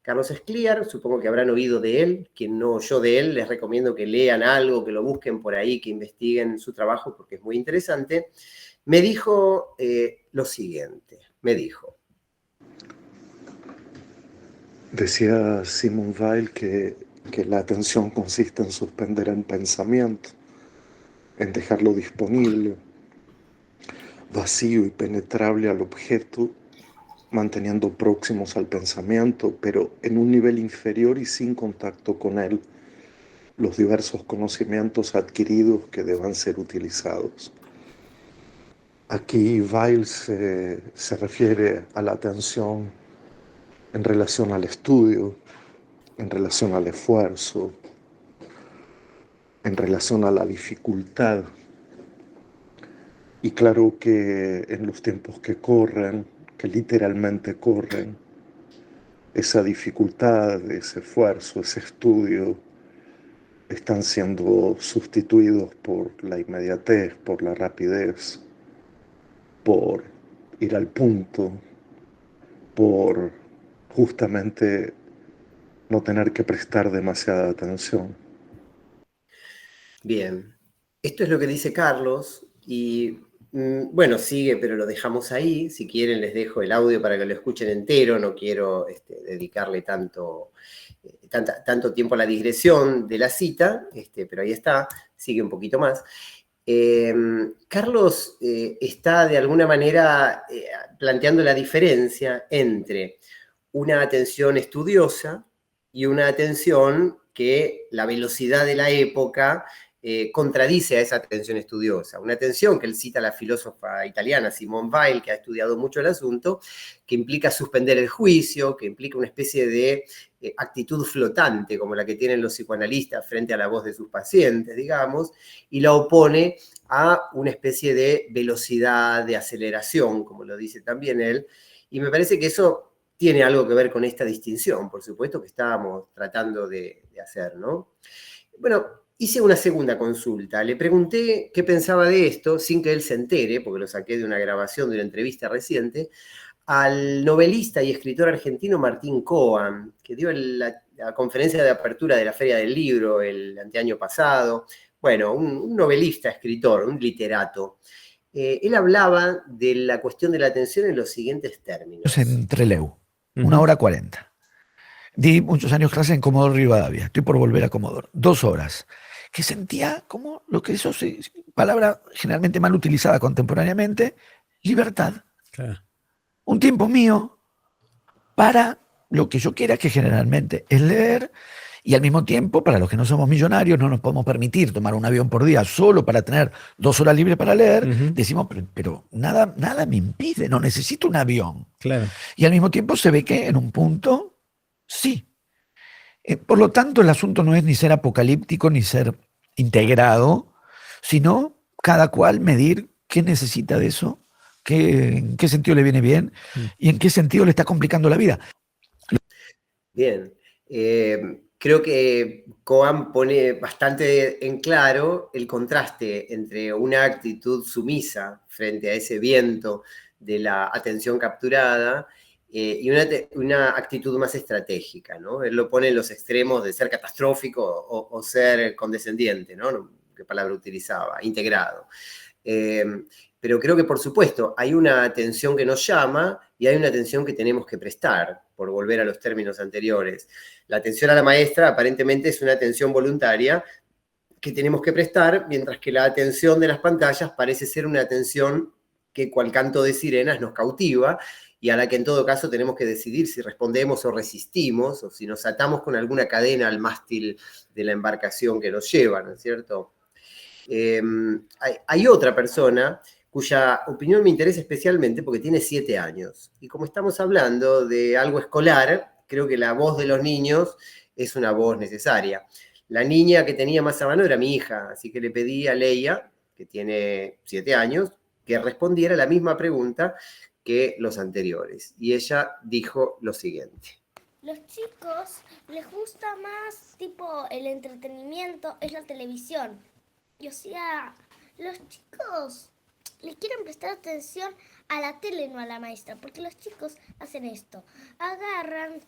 Carlos Escliar, supongo que habrán oído de él. Quien no oyó de él, les recomiendo que lean algo, que lo busquen por ahí, que investiguen su trabajo porque es muy interesante. Me dijo lo siguiente, me dijo. Decía Simone Weil que la atención consiste en suspender el pensamiento, en dejarlo disponible, vacío y penetrable al objeto, manteniendo próximos al pensamiento, pero en un nivel inferior y sin contacto con él, los diversos conocimientos adquiridos que deban ser utilizados. Aquí Weil se refiere a la atención en relación al estudio, en relación al esfuerzo, en relación a la dificultad. Y claro que en los tiempos que corren, que literalmente corren, esa dificultad, ese esfuerzo, ese estudio, están siendo sustituidos por la inmediatez, por la rapidez, por ir al punto, por justamente no tener que prestar demasiada atención. Bien, esto es lo que dice Carlos y bueno, sigue, pero lo dejamos ahí. Si quieren les dejo el audio para que lo escuchen entero. No quiero dedicarle tanto tiempo a la digresión de la cita, pero ahí está, sigue un poquito más. Carlos está de alguna manera planteando la diferencia entre una atención estudiosa y una atención que la velocidad de la época contradice a esa atención estudiosa. Una atención que él cita a la filósofa italiana Simone Weil, que ha estudiado mucho el asunto, que implica suspender el juicio, que implica una especie de actitud flotante, como la que tienen los psicoanalistas frente a la voz de sus pacientes, digamos, y la opone a una especie de velocidad, de aceleración, como lo dice también él, y me parece que eso tiene algo que ver con esta distinción, por supuesto, que estábamos tratando de hacer, ¿no? Bueno, hice una segunda consulta, le pregunté qué pensaba de esto, sin que él se entere, porque lo saqué de una grabación de una entrevista reciente, al novelista y escritor argentino Martín Coan, que dio la conferencia de apertura de la Feria del Libro el anteaño pasado. Bueno, un novelista, escritor, un literato. Él hablaba de la cuestión de la atención en los siguientes términos. En Trelew, 1:40. Di muchos años clase en Comodoro Rivadavia. Estoy por volver a Comodoro. 2 horas. Que sentía como lo que eso es palabra generalmente mal utilizada contemporáneamente, libertad. Claro. Un tiempo mío para lo que yo quiera, que generalmente es leer, y al mismo tiempo, para los que no somos millonarios, no nos podemos permitir tomar un avión por día solo para tener 2 horas libres para leer, decimos, pero nada me impide, no necesito un avión. Claro. Y al mismo tiempo se ve que en un punto, sí. Por lo tanto, el asunto no es ni ser apocalíptico ni ser integrado, sino cada cual medir qué necesita de eso, en qué sentido le viene bien y en qué sentido le está complicando la vida. Bien. Creo que Coan pone bastante en claro el contraste entre una actitud sumisa frente a ese viento de la atención capturada y una actitud más estratégica, ¿no? Él lo pone en los extremos de ser catastrófico o ser condescendiente, ¿no? ¿Qué palabra utilizaba? Integrado. Pero creo que, por supuesto, hay una atención que nos llama y hay una atención que tenemos que prestar, por volver a los términos anteriores. La atención a la maestra aparentemente es una atención voluntaria que tenemos que prestar, mientras que la atención de las pantallas parece ser una atención que, cual canto de sirenas, nos cautiva y a la que en todo caso tenemos que decidir si respondemos o resistimos, o si nos atamos con alguna cadena al mástil de la embarcación que nos lleva, ¿no es cierto? Hay otra persona cuya opinión me interesa especialmente porque tiene 7 años. Y como estamos hablando de algo escolar, creo que la voz de los niños es una voz necesaria. La niña que tenía más a mano era mi hija, así que le pedí a Leia, que tiene 7 años, que respondiera la misma pregunta que los anteriores. Y ella dijo lo siguiente. Los chicos les gusta más, tipo, el entretenimiento, es la televisión. Y o sea, los chicos les quieren prestar atención a la tele, no a la maestra, porque los chicos hacen esto, agarran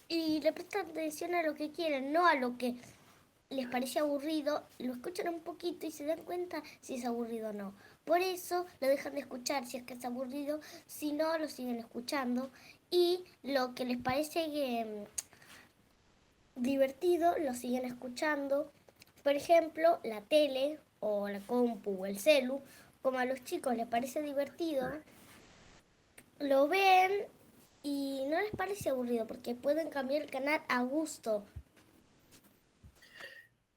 y le prestan atención a lo que quieren, no a lo que les parece aburrido, lo escuchan un poquito y se dan cuenta si es aburrido o no. Por eso lo dejan de escuchar si es que es aburrido, si no lo siguen escuchando y lo que les parece divertido lo siguen escuchando. Por ejemplo, la tele o la compu o el celu, como a los chicos les parece divertido, lo ven y no les parece aburrido porque pueden cambiar el canal a gusto.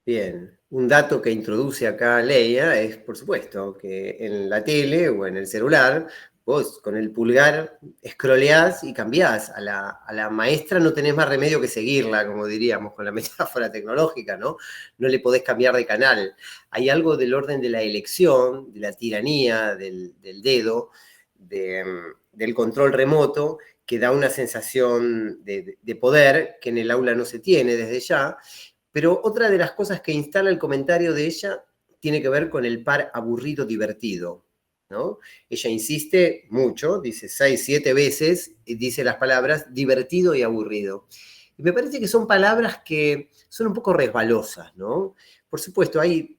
Bien, un dato que introduce acá Leia es, por supuesto, que en la tele o en el celular, vos con el pulgar scrolleás y cambiás. A la maestra no tenés más remedio que seguirla, como diríamos, con la metáfora tecnológica, ¿no? No le podés cambiar de canal. Hay algo del orden de la elección, de la tiranía, del dedo, del control remoto, que da una sensación de poder que en el aula no se tiene desde ya. Pero otra de las cosas que instala el comentario de ella tiene que ver con el par aburrido-divertido, ¿no? Ella insiste mucho, dice 6, 7 veces, y dice las palabras divertido y aburrido. Y me parece que son palabras que son un poco resbalosas, ¿no? Por supuesto, hay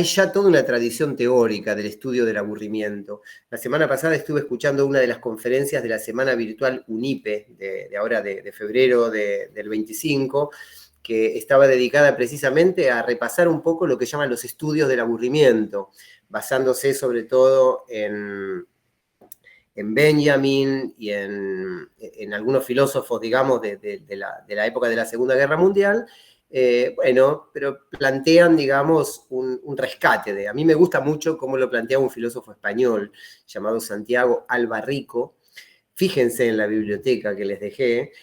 ya toda una tradición teórica del estudio del aburrimiento. La semana pasada estuve escuchando una de las conferencias de la semana virtual UNIPE, de ahora de febrero del 25, que estaba dedicada precisamente a repasar un poco lo que llaman los estudios del aburrimiento, basándose sobre todo en Benjamin y en algunos filósofos, digamos, de la época de la Segunda Guerra Mundial. Bueno, pero plantean, digamos, un rescate. A mí me gusta mucho cómo lo planteaba un filósofo español llamado Santiago Albarrico. Fíjense en la biblioteca que les dejé,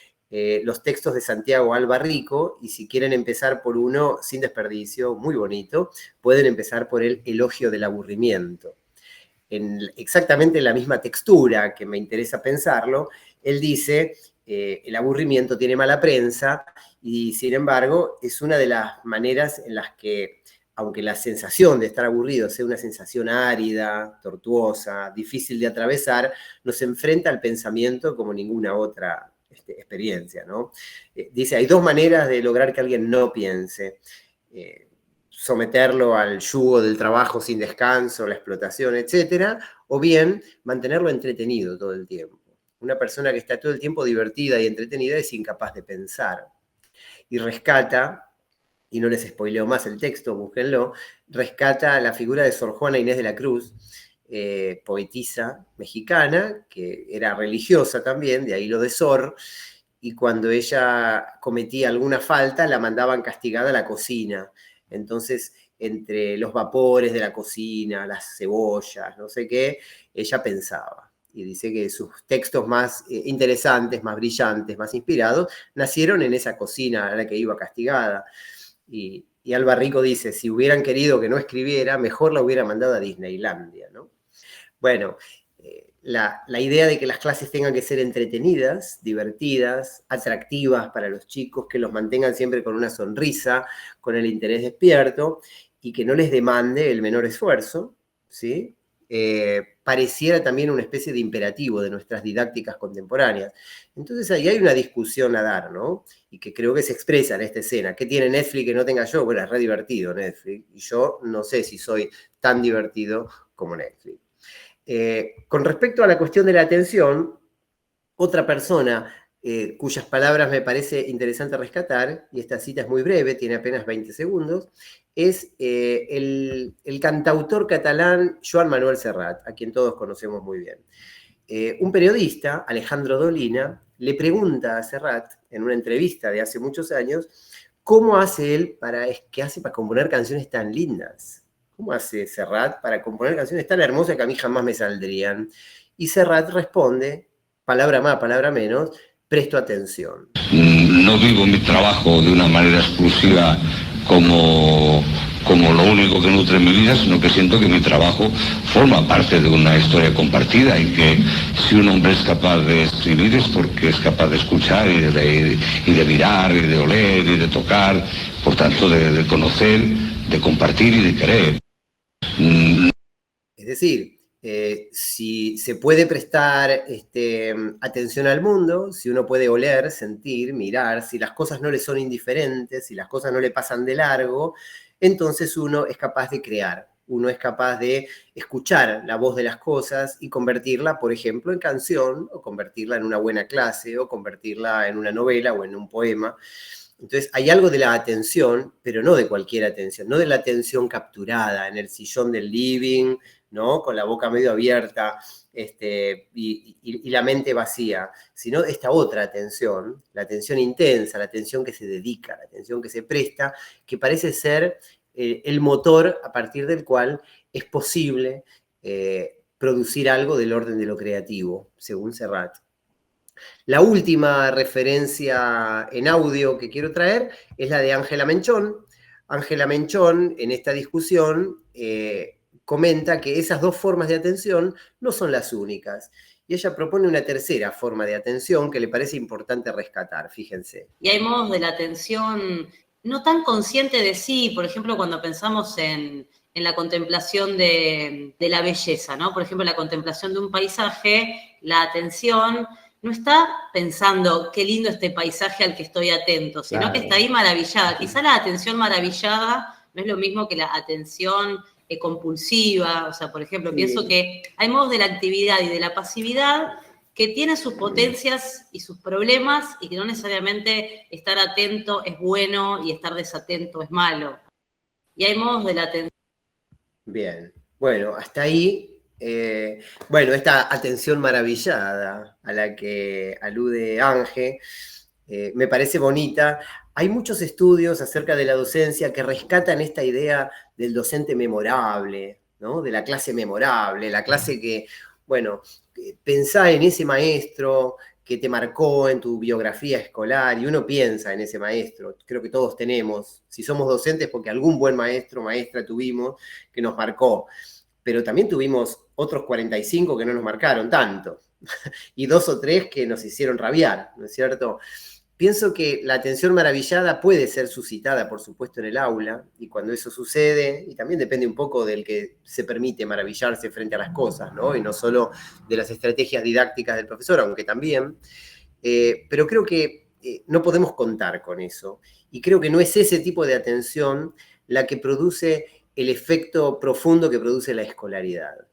los textos de Santiago Albarrico, y si quieren empezar por uno sin desperdicio, muy bonito, pueden empezar por el Elogio del Aburrimiento. En exactamente la misma textura, que me interesa pensarlo, él dice, el aburrimiento tiene mala prensa, y sin embargo es una de las maneras en las que, aunque la sensación de estar aburrido sea una sensación árida, tortuosa, difícil de atravesar, nos enfrenta al pensamiento como ninguna otra experiencia, ¿no? Dice, hay dos maneras de lograr que alguien no piense. Someterlo al yugo del trabajo sin descanso, la explotación, etcétera, o bien mantenerlo entretenido todo el tiempo. Una persona que está todo el tiempo divertida y entretenida es incapaz de pensar. Y rescata, y no les spoileo más el texto, búsquenlo, rescata la figura de Sor Juana Inés de la Cruz, poetisa mexicana, que era religiosa también, de ahí lo de Sor, y cuando ella cometía alguna falta, la mandaban castigada a la cocina. Entonces, entre los vapores de la cocina, las cebollas, no sé qué, ella pensaba. Y dice que sus textos más interesantes, más brillantes, más inspirados, nacieron en esa cocina a la que iba castigada. Y Albarrico dice, si hubieran querido que no escribiera, mejor la hubiera mandado a Disneylandia, ¿no? Bueno, la idea de que las clases tengan que ser entretenidas, divertidas, atractivas para los chicos, que los mantengan siempre con una sonrisa, con el interés despierto, y que no les demande el menor esfuerzo, ¿sí? Pareciera también una especie de imperativo de nuestras didácticas contemporáneas. Entonces ahí hay una discusión a dar, ¿no? Y que creo que se expresa en esta escena. ¿Qué tiene Netflix que no tenga yo? Bueno, es re divertido Netflix, y yo no sé si soy tan divertido como Netflix. Con respecto a la cuestión de la atención, otra persona cuyas palabras me parece interesante rescatar, y esta cita es muy breve, tiene apenas 20 segundos, es el cantautor catalán Joan Manuel Serrat, a quien todos conocemos muy bien. Un periodista, Alejandro Dolina, le pregunta a Serrat, en una entrevista de hace muchos años, cómo hace él para componer canciones tan lindas. ¿Cómo hace Serrat para componer canciones tan hermosas que a mí jamás me saldrían? Y Serrat responde, palabra más, palabra menos, presto atención. No vivo mi trabajo de una manera exclusiva como lo único que nutre mi vida, sino que siento que mi trabajo forma parte de una historia compartida y que si un hombre es capaz de escribir es porque es capaz de escuchar y de mirar y de oler y de tocar, por tanto de conocer, de compartir y de querer. Es decir, si se puede prestar atención al mundo, si uno puede oler, sentir, mirar, si las cosas no le son indiferentes, si las cosas no le pasan de largo, entonces uno es capaz de crear, uno es capaz de escuchar la voz de las cosas y convertirla, por ejemplo, en canción, o convertirla en una buena clase, o convertirla en una novela o en un poema. Entonces hay algo de la atención, pero no de cualquier atención, no de la atención capturada en el sillón del living, ¿no? Con la boca medio abierta y la mente vacía, sino esta otra atención, la atención intensa, la atención que se dedica, la atención que se presta, que parece ser el motor a partir del cual es posible producir algo del orden de lo creativo, según Serrat. La última referencia en audio que quiero traer es la de Ángela Menchón. Ángela Menchón, en esta discusión, comenta que esas dos formas de atención no son las únicas. Y ella propone una tercera forma de atención que le parece importante rescatar, fíjense. Y hay modos de la atención no tan consciente de sí, por ejemplo, cuando pensamos en la contemplación de la belleza, ¿no? Por ejemplo, la contemplación de un paisaje, la atención no está pensando qué lindo este paisaje al que estoy atento, sino claro, que está ahí maravillada. Quizá la atención maravillada no es lo mismo que la atención compulsiva. O sea, por ejemplo, pienso que hay modos de la actividad y de la pasividad que tiene sus potencias y sus problemas y que no necesariamente estar atento es bueno y estar desatento es malo. Y hay modos de la atención. Bien, bueno, hasta ahí, bueno, esta atención maravillada a la que alude Ángel, me parece bonita. Hay muchos estudios acerca de la docencia que rescatan esta idea del docente memorable, ¿no? De la clase memorable, la clase que, bueno, pensá en ese maestro que te marcó en tu biografía escolar, y uno piensa en ese maestro, creo que todos tenemos, si somos docentes porque algún buen maestro, maestra tuvimos que nos marcó, pero también tuvimos otros 45 que no nos marcaron tanto, y 2 o 3 que nos hicieron rabiar, ¿no es cierto? Pienso que la atención maravillada puede ser suscitada, por supuesto, en el aula, y cuando eso sucede, y también depende un poco del que se permite maravillarse frente a las cosas, ¿no? Y no solo de las estrategias didácticas del profesor, aunque también, pero creo que no podemos contar con eso, y creo que no es ese tipo de atención la que produce el efecto profundo que produce la escolaridad.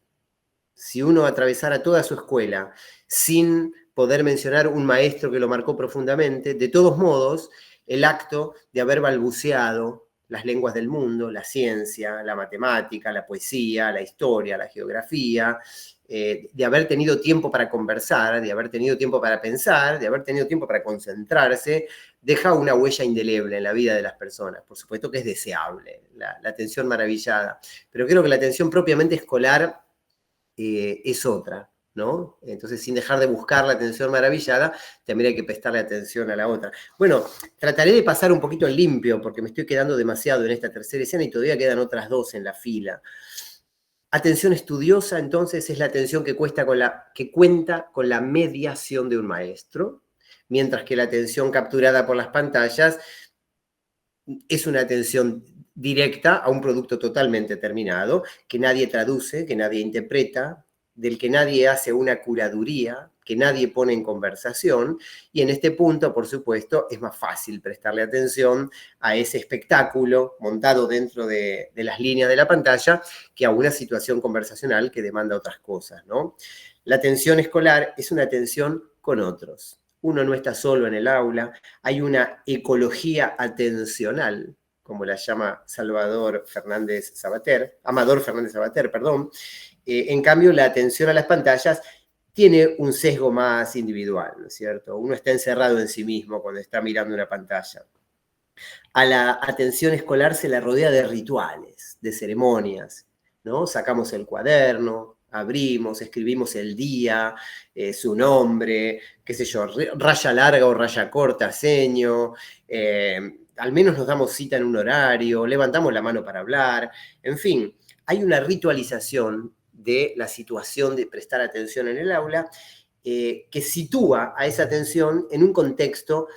Si uno atravesara toda su escuela sin poder mencionar un maestro que lo marcó profundamente, de todos modos, el acto de haber balbuceado las lenguas del mundo, la ciencia, la matemática, la poesía, la historia, la geografía, de haber tenido tiempo para conversar, de haber tenido tiempo para pensar, de haber tenido tiempo para concentrarse, deja una huella indeleble en la vida de las personas. Por supuesto que es deseable la atención maravillada, pero creo que la atención propiamente escolar es otra, ¿no? Entonces, sin dejar de buscar la atención maravillada, también hay que prestarle atención a la otra. Bueno, trataré de pasar un poquito en limpio, porque me estoy quedando demasiado en esta tercera escena y todavía quedan otras 2 en la fila. Atención estudiosa, entonces, es la atención que cuenta con la mediación de un maestro, mientras que la atención capturada por las pantallas es una atención directa a un producto totalmente terminado, que nadie traduce, que nadie interpreta, del que nadie hace una curaduría, que nadie pone en conversación, y en este punto, por supuesto, es más fácil prestarle atención a ese espectáculo montado dentro de las líneas de la pantalla que a una situación conversacional que demanda otras cosas, ¿no? La atención escolar es una atención con otros. Uno no está solo en el aula, hay una ecología atencional, como la llama Amador Fernández Sabater, perdón. En cambio, la atención a las pantallas tiene un sesgo más individual, ¿no es cierto? Uno está encerrado en sí mismo cuando está mirando una pantalla. A la atención escolar se la rodea de rituales, de ceremonias, ¿no? Sacamos el cuaderno, abrimos, escribimos el día, su nombre, qué sé yo, raya larga o raya corta, seño, al menos nos damos cita en un horario, levantamos la mano para hablar, en fin, hay una ritualización de la situación de prestar atención en el aula que sitúa a esa atención en un contexto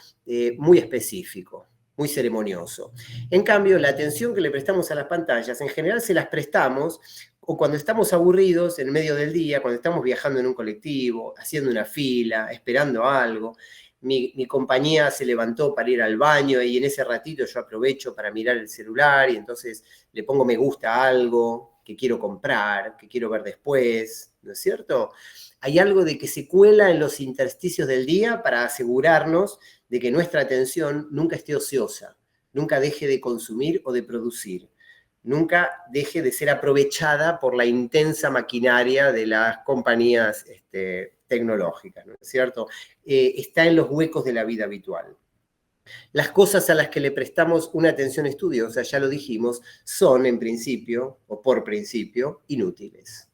muy específico, muy ceremonioso. En cambio, la atención que le prestamos a las pantallas, en general se las prestamos o cuando estamos aburridos en medio del día, cuando estamos viajando en un colectivo, haciendo una fila, esperando algo. Mi compañía se levantó para ir al baño y en ese ratito yo aprovecho para mirar el celular y entonces le pongo me gusta a algo que quiero comprar, que quiero ver después, ¿no es cierto? Hay algo de que se cuela en los intersticios del día para asegurarnos de que nuestra atención nunca esté ociosa, nunca deje de consumir o de producir, nunca deje de ser aprovechada por la intensa maquinaria de las compañías tecnológicas, ¿no es cierto? Está en los huecos de la vida habitual. Las cosas a las que le prestamos una atención estudiosa, ya lo dijimos, son en principio, o por principio, inútiles.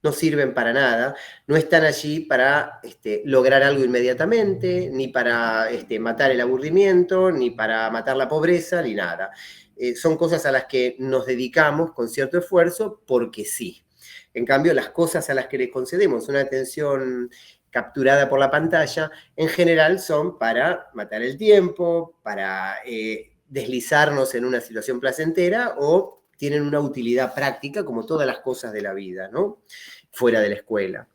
No sirven para nada, no están allí para lograr algo inmediatamente, ni para matar el aburrimiento, ni para matar la pobreza, ni nada. Son cosas a las que nos dedicamos con cierto esfuerzo porque sí. En cambio, las cosas a las que le concedemos una atención capturada por la pantalla, en general son para matar el tiempo, para deslizarnos en una situación placentera o tienen una utilidad práctica como todas las cosas de la vida, ¿no? Fuera de la escuela.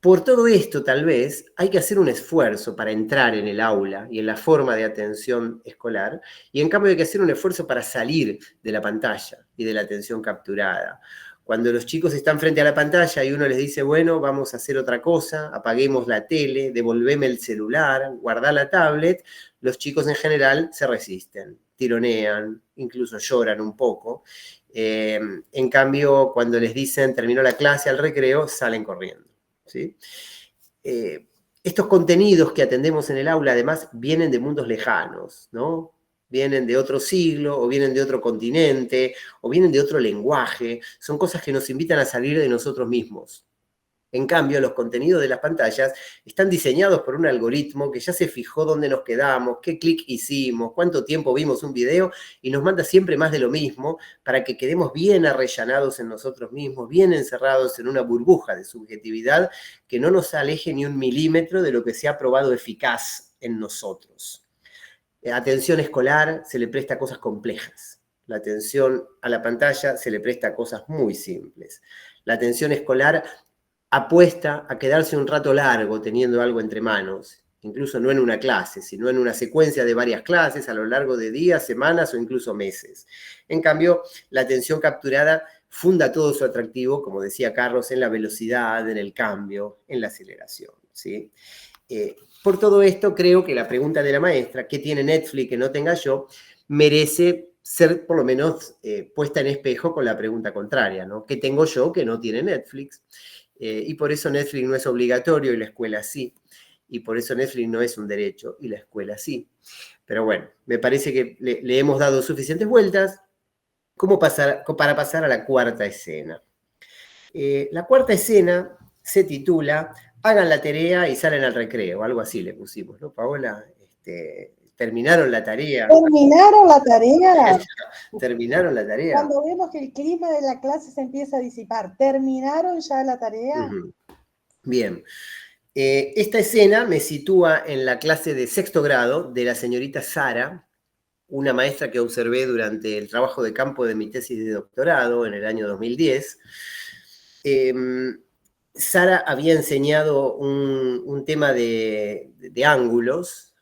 Por todo esto, tal vez, hay que hacer un esfuerzo para entrar en el aula y en la forma de atención escolar, y en cambio hay que hacer un esfuerzo para salir de la pantalla y de la atención capturada. Cuando los chicos están frente a la pantalla y uno les dice, bueno, vamos a hacer otra cosa, apaguemos la tele, devolveme el celular, guardá la tablet, los chicos en general se resisten, tironean, incluso lloran un poco. En cambio, cuando les dicen, terminó la clase, al recreo, salen corriendo, ¿sí? Estos contenidos que atendemos en el aula, además, vienen de mundos lejanos, ¿no? Vienen de otro siglo, o vienen de otro continente, o vienen de otro lenguaje. Son cosas que nos invitan a salir de nosotros mismos. En cambio, los contenidos de las pantallas están diseñados por un algoritmo que ya se fijó dónde nos quedamos, qué clic hicimos, cuánto tiempo vimos un video, y nos manda siempre más de lo mismo para que quedemos bien arrellanados en nosotros mismos, bien encerrados en una burbuja de subjetividad que no nos aleje ni un milímetro de lo que se ha probado eficaz en nosotros. Atención escolar se le presta a cosas complejas. La atención a la pantalla se le presta a cosas muy simples. La atención escolar apuesta a quedarse un rato largo teniendo algo entre manos, incluso no en una clase, sino en una secuencia de varias clases a lo largo de días, semanas o incluso meses. En cambio, la atención capturada funda todo su atractivo, como decía Carlos, en la velocidad, en el cambio, en la aceleración, ¿sí? Por todo esto, creo que la pregunta de la maestra, ¿qué tiene Netflix que no tenga yo?, merece ser por lo menos puesta en espejo con la pregunta contraria, ¿no? ¿Qué tengo yo que no tiene Netflix? Y por eso Netflix no es obligatorio y la escuela sí. Y por eso Netflix no es un derecho y la escuela sí. Pero bueno, me parece que le hemos dado suficientes vueltas para pasar a la cuarta escena. La cuarta escena se titula Hagan la tarea y salen al recreo, algo así le pusimos, ¿no, Paola? ¿Terminaron la tarea? ¿Terminaron la tarea? ¿Terminaron la tarea? Cuando vemos que el clima de la clase se empieza a disipar, ¿terminaron ya la tarea? Bien. Esta escena me sitúa en la clase de sexto grado de la señorita Sara, una maestra que observé durante el trabajo de campo de mi tesis de doctorado en el año 2010. Sara había enseñado un tema de ángulos,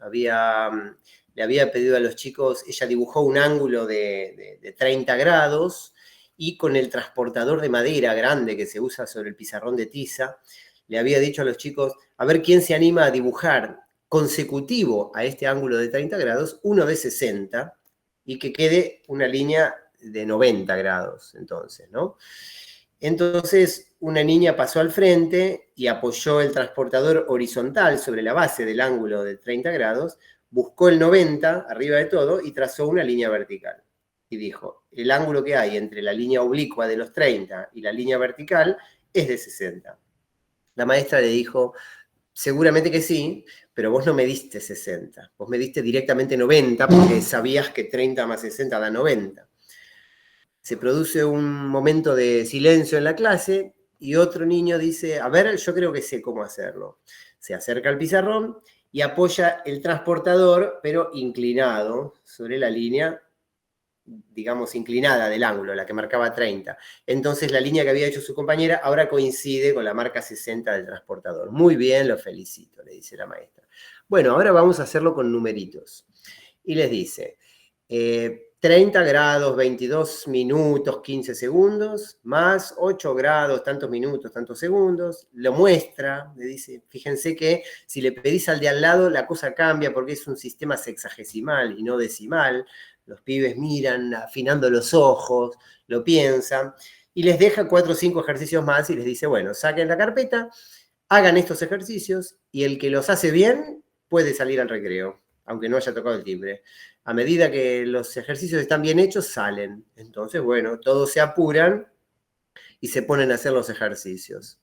le había pedido a los chicos, ella dibujó un ángulo de 30 grados y con el transportador de madera grande que se usa sobre el pizarrón de tiza, le había dicho a los chicos, a ver quién se anima a dibujar consecutivo a este ángulo de 30 grados, uno de 60, y que quede una línea de 90 grados, entonces, ¿no? Entonces, una niña pasó al frente y apoyó el transportador horizontal sobre la base del ángulo de 30 grados, buscó el 90 arriba de todo y trazó una línea vertical. Y dijo, el ángulo que hay entre la línea oblicua de los 30 y la línea vertical es de 60. La maestra le dijo, seguramente que sí, pero vos no me diste 60. Vos me diste directamente 90 porque sabías que 30 más 60 da 90. Se produce un momento de silencio en la clase y otro niño dice, a ver, yo creo que sé cómo hacerlo. Se acerca al pizarrón y apoya el transportador, pero inclinado sobre la línea, digamos, inclinada del ángulo, la que marcaba 30. Entonces la línea que había hecho su compañera ahora coincide con la marca 60 del transportador. Muy bien, lo felicito, le dice la maestra. Bueno, ahora vamos a hacerlo con numeritos. Y les dice, 30 grados, 22 minutos, 15 segundos, más 8 grados, tantos minutos, tantos segundos. Lo muestra, le dice, fíjense que si le pedís al de al lado, la cosa cambia porque es un sistema sexagesimal y no decimal. Los pibes miran, afinando los ojos, lo piensan, y les deja 4 o 5 ejercicios más y les dice, bueno, saquen la carpeta, hagan estos ejercicios, y el que los hace bien puede salir al recreo, aunque no haya tocado el timbre. A medida que los ejercicios están bien hechos, salen. Entonces, bueno, todos se apuran y se ponen a hacer los ejercicios.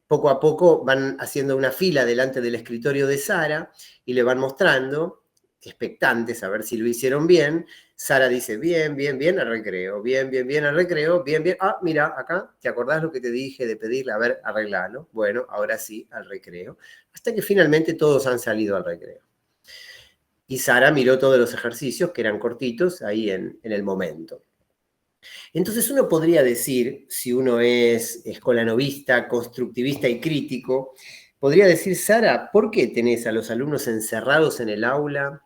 Poco a poco van haciendo una fila delante del escritorio de Sara y le van mostrando, expectantes a ver si lo hicieron bien. Sara dice, bien, bien, bien, al recreo, bien, bien, bien, al recreo, bien, bien. Ah, mira, acá, ¿te acordás lo que te dije de pedirle? A ver, arreglalo. Bueno, ahora sí, al recreo. Hasta que finalmente todos han salido al recreo. Y Sara miró todos los ejercicios, que eran cortitos, ahí en el momento. Entonces uno podría decir, si uno es escolanovista, constructivista y crítico, podría decir, Sara, ¿por qué tenés a los alumnos encerrados en el aula,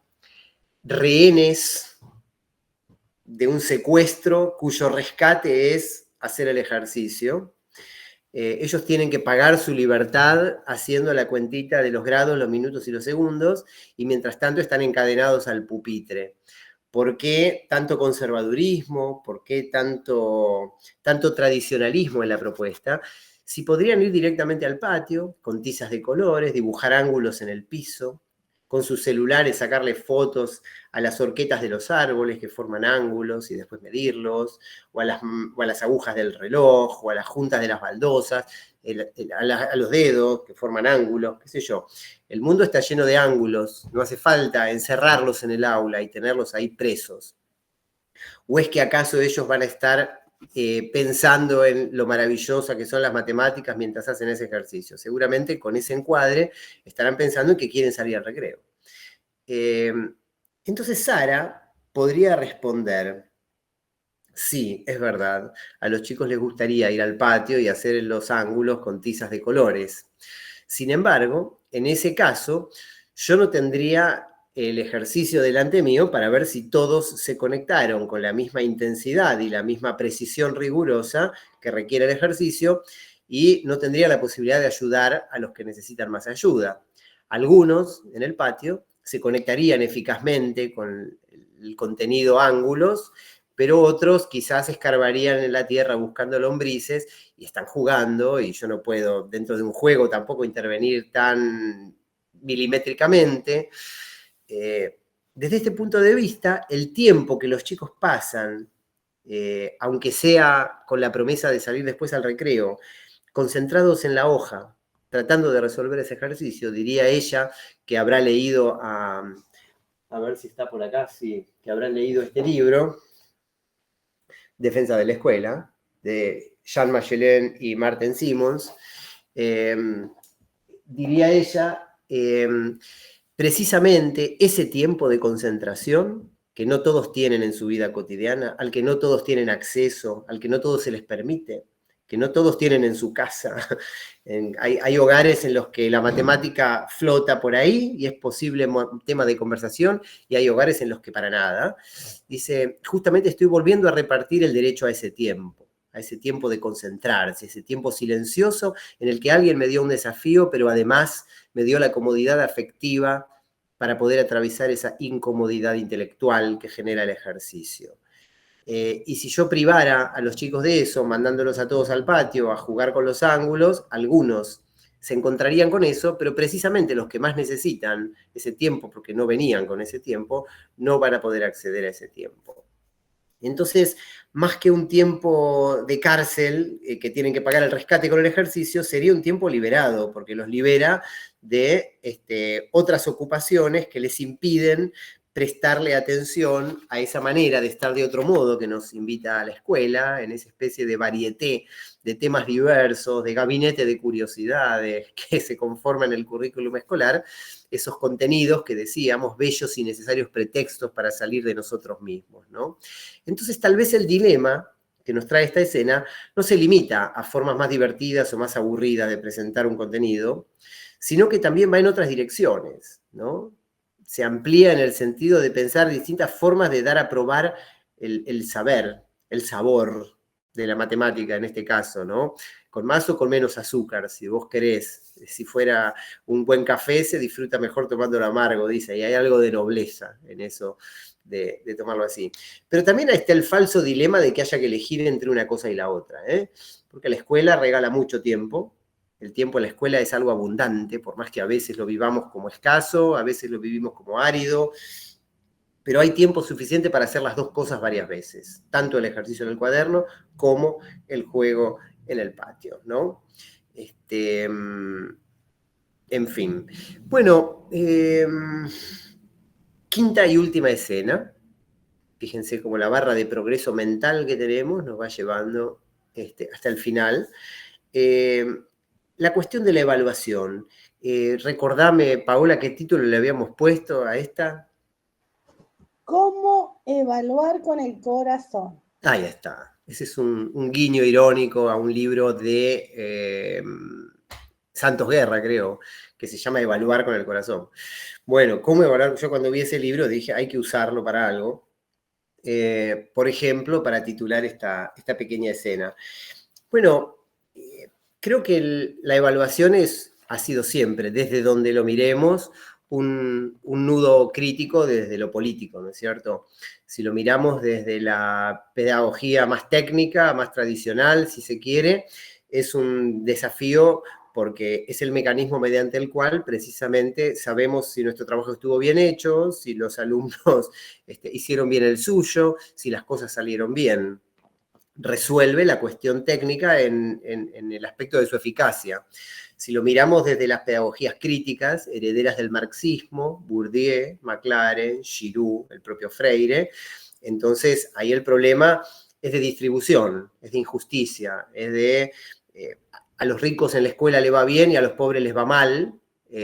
rehenes de un secuestro cuyo rescate es hacer el ejercicio. Ellos tienen que pagar su libertad haciendo la cuentita de los grados, los minutos y los segundos, y mientras tanto están encadenados al pupitre. ¿Por qué tanto conservadurismo? ¿Por qué tanto tradicionalismo en la propuesta? Si podrían ir directamente al patio, con tizas de colores, dibujar ángulos en el piso, con sus celulares sacarle fotos a las horquetas de los árboles que forman ángulos y después medirlos, o a las agujas del reloj, o a las juntas de las baldosas, a los dedos que forman ángulos, qué sé yo. El mundo está lleno de ángulos, no hace falta encerrarlos en el aula y tenerlos ahí presos. ¿O es que acaso ellos van a estar pensando en lo maravillosa que son las matemáticas mientras hacen ese ejercicio? Seguramente con ese encuadre estarán pensando en que quieren salir al recreo. Entonces Sara podría responder: sí, es verdad, a los chicos les gustaría ir al patio y hacer los ángulos con tizas de colores. Sin embargo, en ese caso, yo no tendría el ejercicio delante mío para ver si todos se conectaron con la misma intensidad y la misma precisión rigurosa que requiere el ejercicio, y no tendría la posibilidad de ayudar a los que necesitan más ayuda. Algunos en el patio se conectarían eficazmente con el contenido ángulos, pero otros quizás escarbarían en la tierra buscando lombrices y están jugando, y yo no puedo dentro de un juego tampoco intervenir tan milimétricamente. Desde este punto de vista, el tiempo que los chicos pasan, aunque sea con la promesa de salir después al recreo, concentrados en la hoja, tratando de resolver ese ejercicio, diría ella que habrá leído a ver si está por acá, sí, que habrán leído este libro, Defensa de la Escuela, de Jean Machelen y Martin Simmons. Diría ella, precisamente ese tiempo de concentración que no todos tienen en su vida cotidiana, al que no todos tienen acceso, al que no todos se les permite, que no todos tienen en su casa. Hay hogares en los que la matemática flota por ahí y es posible tema de conversación, y hay hogares en los que para nada. Dice, justamente estoy volviendo a repartir el derecho a ese tiempo de concentrarse, ese tiempo silencioso en el que alguien me dio un desafío, pero además me dio la comodidad afectiva para poder atravesar esa incomodidad intelectual que genera el ejercicio. Y si yo privara a los chicos de eso, mandándolos a todos al patio a jugar con los ángulos, algunos se encontrarían con eso, pero precisamente los que más necesitan ese tiempo, porque no venían con ese tiempo, no van a poder acceder a ese tiempo. Entonces, más que un tiempo de cárcel que tienen que pagar el rescate con el ejercicio, sería un tiempo liberado, porque los libera de otras ocupaciones que les impiden prestarle atención a esa manera de estar de otro modo que nos invita a la escuela, en esa especie de varieté de temas diversos, de gabinete de curiosidades que se conforman en el currículum escolar, esos contenidos que decíamos, bellos y necesarios pretextos para salir de nosotros mismos, ¿no? Entonces, tal vez el dilema que nos trae esta escena no se limita a formas más divertidas o más aburridas de presentar un contenido, sino que también va en otras direcciones, ¿no? Se amplía en el sentido de pensar distintas formas de dar a probar el saber, el sabor de la matemática en este caso, ¿no? Con más o con menos azúcar, si vos querés. Si fuera un buen café, se disfruta mejor tomándolo amargo, dice, y hay algo de nobleza en eso de tomarlo así. Pero también está el falso dilema de que haya que elegir entre una cosa y la otra, ¿eh? Porque la escuela regala mucho tiempo. El tiempo en la escuela es algo abundante, por más que a veces lo vivamos como escaso, a veces lo vivimos como árido, pero hay tiempo suficiente para hacer las dos cosas varias veces, tanto el ejercicio en el cuaderno como el juego en el patio, ¿no? En fin. Bueno, quinta y última escena. Fíjense cómo la barra de progreso mental que tenemos nos va llevando hasta el final. La cuestión de la evaluación. Recordame, Paola, ¿qué título le habíamos puesto a esta? ¿Cómo evaluar con el corazón? Ahí está. Ese es un guiño irónico a un libro de Santos Guerra, creo, que se llama Evaluar con el corazón. Bueno, ¿cómo evaluar? Yo cuando vi ese libro dije, hay que usarlo para algo. por ejemplo, para titular esta pequeña escena. Bueno, creo que la evaluación ha sido siempre, desde donde lo miremos, un nudo crítico desde lo político, ¿no es cierto? Si lo miramos desde la pedagogía más técnica, más tradicional, si se quiere, es un desafío porque es el mecanismo mediante el cual precisamente sabemos si nuestro trabajo estuvo bien hecho, si los alumnos hicieron bien el suyo, si las cosas salieron bien. Resuelve la cuestión técnica en el aspecto de su eficacia. Si lo miramos desde las pedagogías críticas, herederas del marxismo, Bourdieu, Maclaren, Giroux, el propio Freire, entonces ahí el problema es de distribución, es de injusticia, es de a los ricos en la escuela le va bien y a los pobres les va mal,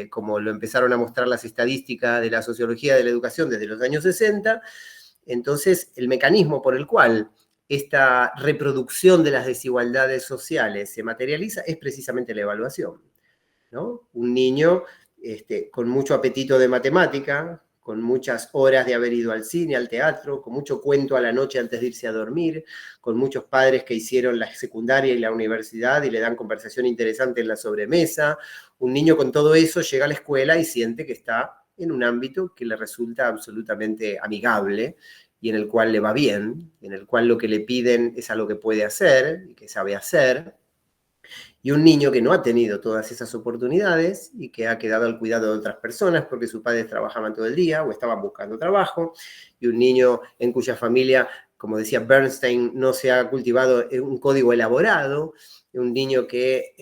como lo empezaron a mostrar las estadísticas de la sociología de la educación desde los años 60. Entonces, el mecanismo por el cual esta reproducción de las desigualdades sociales se materializa es precisamente la evaluación, ¿no? Un niño con mucho apetito de matemática, con muchas horas de haber ido al cine, al teatro, con mucho cuento a la noche antes de irse a dormir, con muchos padres que hicieron la secundaria y la universidad y le dan conversación interesante en la sobremesa. Un niño con todo eso llega a la escuela y siente que está en un ámbito que le resulta absolutamente amigable, y en el cual le va bien, en el cual lo que le piden es algo que puede hacer y que sabe hacer. Y un niño que no ha tenido todas esas oportunidades y que ha quedado al cuidado de otras personas porque sus padres trabajaban todo el día o estaban buscando trabajo, y un niño en cuya familia, como decía Bernstein, no se ha cultivado un código elaborado, un niño que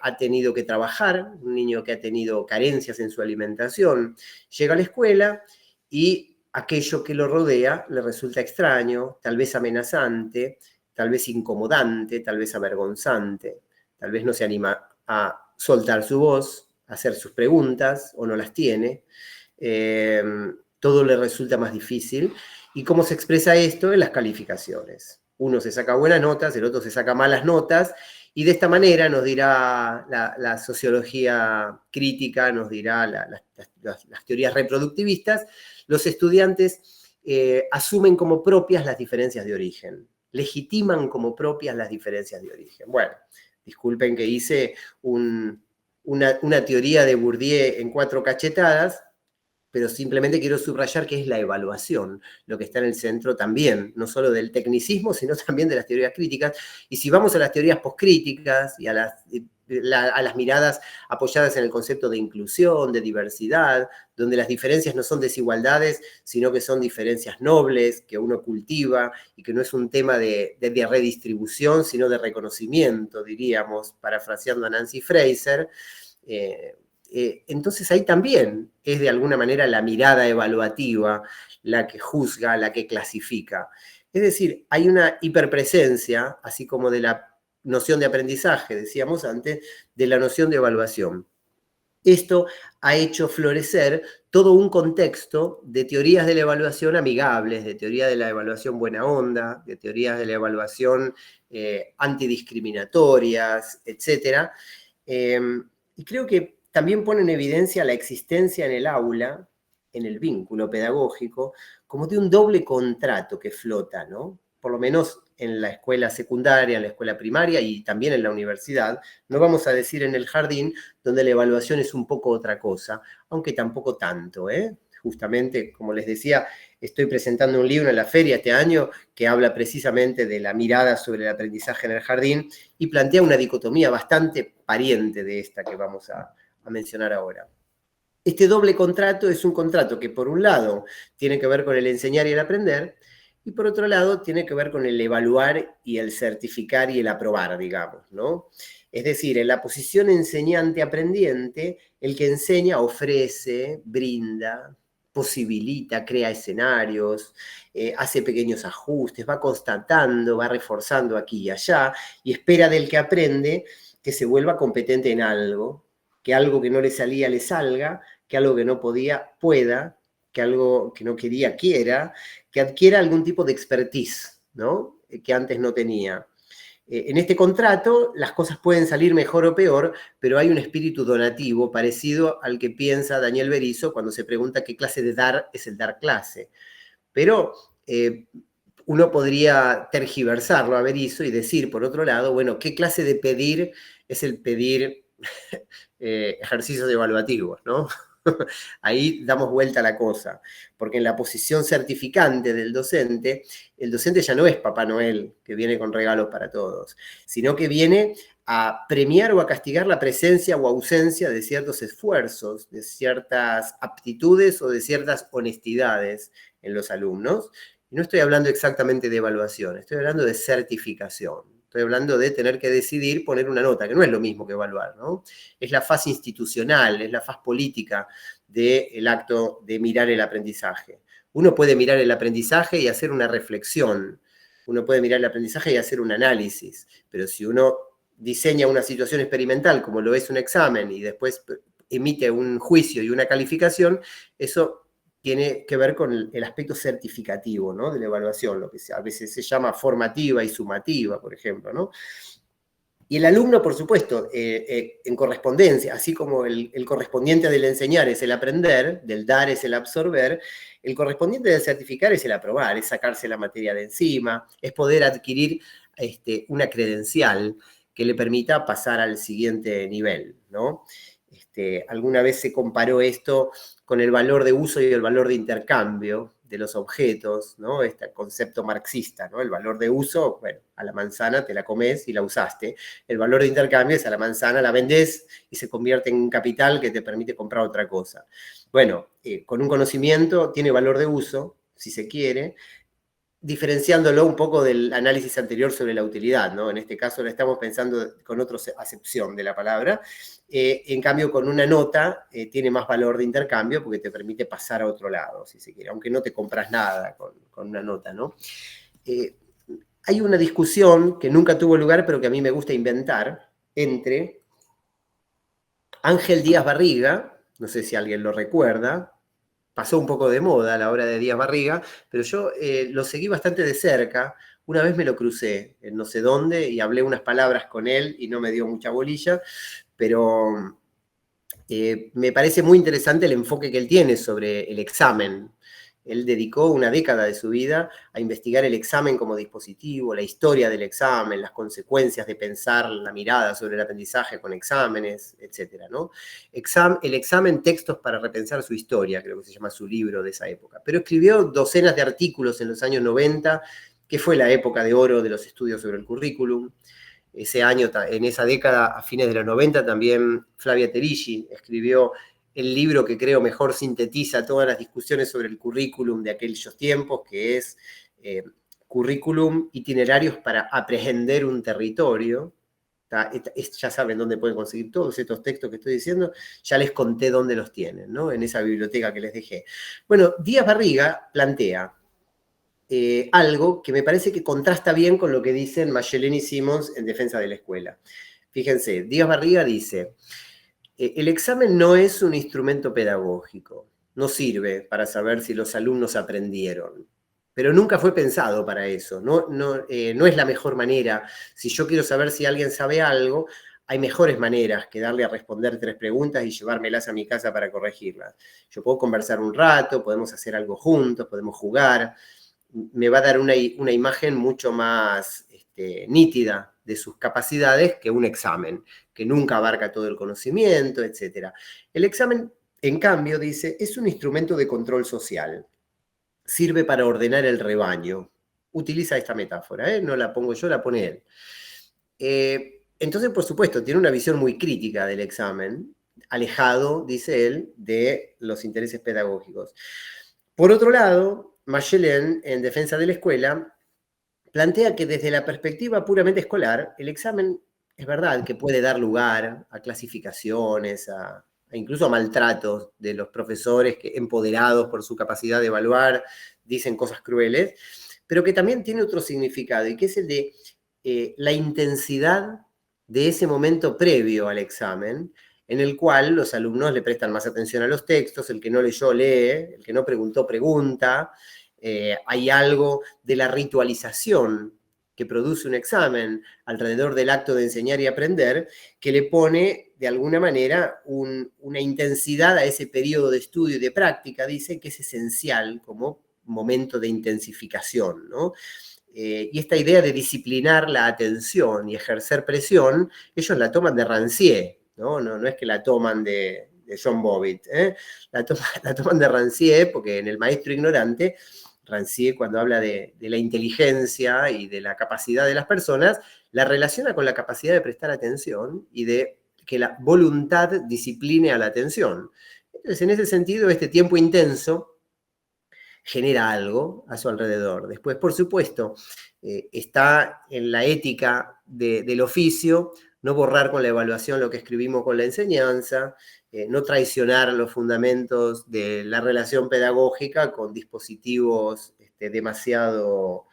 ha tenido que trabajar, un niño que ha tenido carencias en su alimentación, llega a la escuela y aquello que lo rodea le resulta extraño, tal vez amenazante, tal vez incomodante, tal vez avergonzante, tal vez no se anima a soltar su voz, a hacer sus preguntas o no las tiene, todo le resulta más difícil. ¿Y cómo se expresa esto? En las calificaciones. Uno se saca buenas notas, el otro se saca malas notas, y de esta manera nos dirá la sociología crítica, nos dirá las teorías reproductivistas, los estudiantes asumen como propias las diferencias de origen, legitiman como propias las diferencias de origen. Bueno, disculpen que hice una teoría de Bourdieu en 4 cachetadas, pero simplemente quiero subrayar que es la evaluación lo que está en el centro también, no solo del tecnicismo, sino también de las teorías críticas. Y si vamos a las teorías poscríticas y a las miradas apoyadas en el concepto de inclusión, de diversidad, donde las diferencias no son desigualdades, sino que son diferencias nobles, que uno cultiva, y que no es un tema de redistribución, sino de reconocimiento, diríamos, parafraseando a Nancy Fraser, entonces ahí también es de alguna manera la mirada evaluativa la que juzga, la que clasifica. Es decir, hay una hiperpresencia, así como de la noción de aprendizaje, decíamos antes, de la noción de evaluación. Esto ha hecho florecer todo un contexto de teorías de la evaluación amigables, de teoría de la evaluación buena onda, de teorías de la evaluación antidiscriminatorias, etc. Y creo que también pone en evidencia la existencia en el aula, en el vínculo pedagógico, como de un doble contrato que flota, ¿no? Por lo menos en la escuela secundaria, en la escuela primaria y también en la universidad, no vamos a decir en el jardín, donde la evaluación es un poco otra cosa, aunque tampoco tanto, ¿eh? Justamente, como les decía, estoy presentando un libro en la feria este año que habla precisamente de la mirada sobre el aprendizaje en el jardín y plantea una dicotomía bastante pariente de esta que vamos a mencionar ahora. Este doble contrato es un contrato que por un lado tiene que ver con el enseñar y el aprender, y por otro lado tiene que ver con el evaluar y el certificar y el aprobar, digamos, ¿no? Es decir, en la posición enseñante-aprendiente, el que enseña ofrece, brinda, posibilita, crea escenarios, hace pequeños ajustes, va constatando, va reforzando aquí y allá, y espera del que aprende que se vuelva competente en algo, que algo que no le salía le salga, que algo que no podía pueda, que algo que no quería quiera, que adquiera algún tipo de expertise, ¿no? Que antes no tenía. En este contrato las cosas pueden salir mejor o peor, pero hay un espíritu donativo parecido al que piensa Daniel Berisso cuando se pregunta qué clase de dar es el dar clase. Pero uno podría tergiversarlo averizo y decir, por otro lado, bueno, ¿qué clase de pedir es el pedir ejercicios evaluativos, ¿no? Ahí damos vuelta a la cosa, porque en la posición certificante del docente, el docente ya no es Papá Noel, que viene con regalos para todos, sino que viene a premiar o a castigar la presencia o ausencia de ciertos esfuerzos, de ciertas aptitudes o de ciertas honestidades en los alumnos. Y no estoy hablando exactamente de evaluación, estoy hablando de certificación. Estoy hablando de tener que decidir poner una nota, que no es lo mismo que evaluar, ¿no? Es la faz institucional, es la faz política del acto de mirar el aprendizaje. Uno puede mirar el aprendizaje y hacer una reflexión, uno puede mirar el aprendizaje y hacer un análisis, pero si uno diseña una situación experimental como lo es un examen y después emite un juicio y una calificación, eso tiene que ver con el aspecto certificativo, ¿no? De la evaluación, lo que a veces se llama formativa y sumativa, por ejemplo, ¿no? Y el alumno, por supuesto, en correspondencia, así como el correspondiente del enseñar es el aprender, del dar es el absorber, el correspondiente del certificar es el aprobar, es sacarse la materia de encima, es poder adquirir una credencial que le permita pasar al siguiente nivel, ¿no? Alguna vez se comparó esto con el valor de uso y el valor de intercambio de los objetos, ¿no? Este concepto marxista, ¿no? El valor de uso, bueno, a la manzana te la comes y la usaste. El valor de intercambio es a la manzana la vendés y se convierte en capital que te permite comprar otra cosa. Bueno, con un conocimiento tiene valor de uso, si se quiere, diferenciándolo un poco del análisis anterior sobre la utilidad, ¿no? En este caso la estamos pensando con otra acepción de la palabra. En cambio, con una nota tiene más valor de intercambio porque te permite pasar a otro lado, si se quiere, aunque no te compras nada con una nota, ¿no? Hay una discusión que nunca tuvo lugar, pero que a mí me gusta inventar, entre Ángel Díaz Barriga, no sé si alguien lo recuerda, pasó un poco de moda a la hora de Díaz Barriga, pero yo lo seguí bastante de cerca. Una vez me lo crucé en no sé dónde y hablé unas palabras con él y no me dio mucha bolilla, pero me parece muy interesante el enfoque que él tiene sobre el examen. Él dedicó una década de su vida a investigar el examen como dispositivo, la historia del examen, las consecuencias de pensar la mirada sobre el aprendizaje con exámenes, etc., ¿no? El examen, textos para repensar su historia, creo que se llama su libro de esa época. Pero escribió docenas de artículos en los años 90, que fue la época de oro de los estudios sobre el currículum. Ese año, en esa década, a fines de los 90, también Flavia Terigi escribió el libro que creo mejor sintetiza todas las discusiones sobre el currículum de aquellos tiempos, que es Currículum, itinerarios para aprehender un territorio. Ya saben dónde pueden conseguir todos estos textos que estoy diciendo, ya les conté dónde los tienen, ¿no? En esa biblioteca que les dejé. Bueno, Díaz Barriga plantea algo que me parece que contrasta bien con lo que dicen Machelen y Simons en defensa de la escuela. Fíjense, Díaz Barriga dice: el examen no es un instrumento pedagógico, no sirve para saber si los alumnos aprendieron, pero nunca fue pensado para eso, no es la mejor manera. Si yo quiero saber si alguien sabe algo, hay mejores maneras que darle a responder 3 preguntas y llevármelas a mi casa para corregirlas. Yo puedo conversar un rato, podemos hacer algo juntos, podemos jugar, me va a dar una imagen mucho más nítida de sus capacidades que un examen, que nunca abarca todo el conocimiento, etc. El examen, en cambio, dice, es un instrumento de control social. Sirve para ordenar el rebaño. Utiliza esta metáfora, no la pongo yo, la pone él. Entonces, por supuesto, tiene una visión muy crítica del examen, alejado, dice él, de los intereses pedagógicos. Por otro lado, Machelen, en defensa de la escuela, plantea que desde la perspectiva puramente escolar, el examen es verdad que puede dar lugar a clasificaciones, a incluso a maltratos de los profesores que, empoderados por su capacidad de evaluar, dicen cosas crueles, pero que también tiene otro significado, y que es el de la intensidad de ese momento previo al examen, en el cual los alumnos le prestan más atención a los textos, el que no leyó lee, el que no preguntó pregunta. Hay algo de la ritualización que produce un examen alrededor del acto de enseñar y aprender, que le pone de alguna manera una intensidad a ese periodo de estudio y de práctica, dice, que es esencial como momento de intensificación, ¿no? Y esta idea de disciplinar la atención y ejercer presión, ellos la toman de Rancière, ¿no? No es que la toman de John Bobbitt, la toman de Rancière, porque en El maestro ignorante, Rancière, cuando habla de la inteligencia y de la capacidad de las personas, la relaciona con la capacidad de prestar atención y de que la voluntad discipline a la atención. Entonces, en ese sentido, este tiempo intenso genera algo a su alrededor. Después, por supuesto, está en la ética del oficio no borrar con la evaluación lo que escribimos con la enseñanza, no traicionar los fundamentos de la relación pedagógica con dispositivos demasiado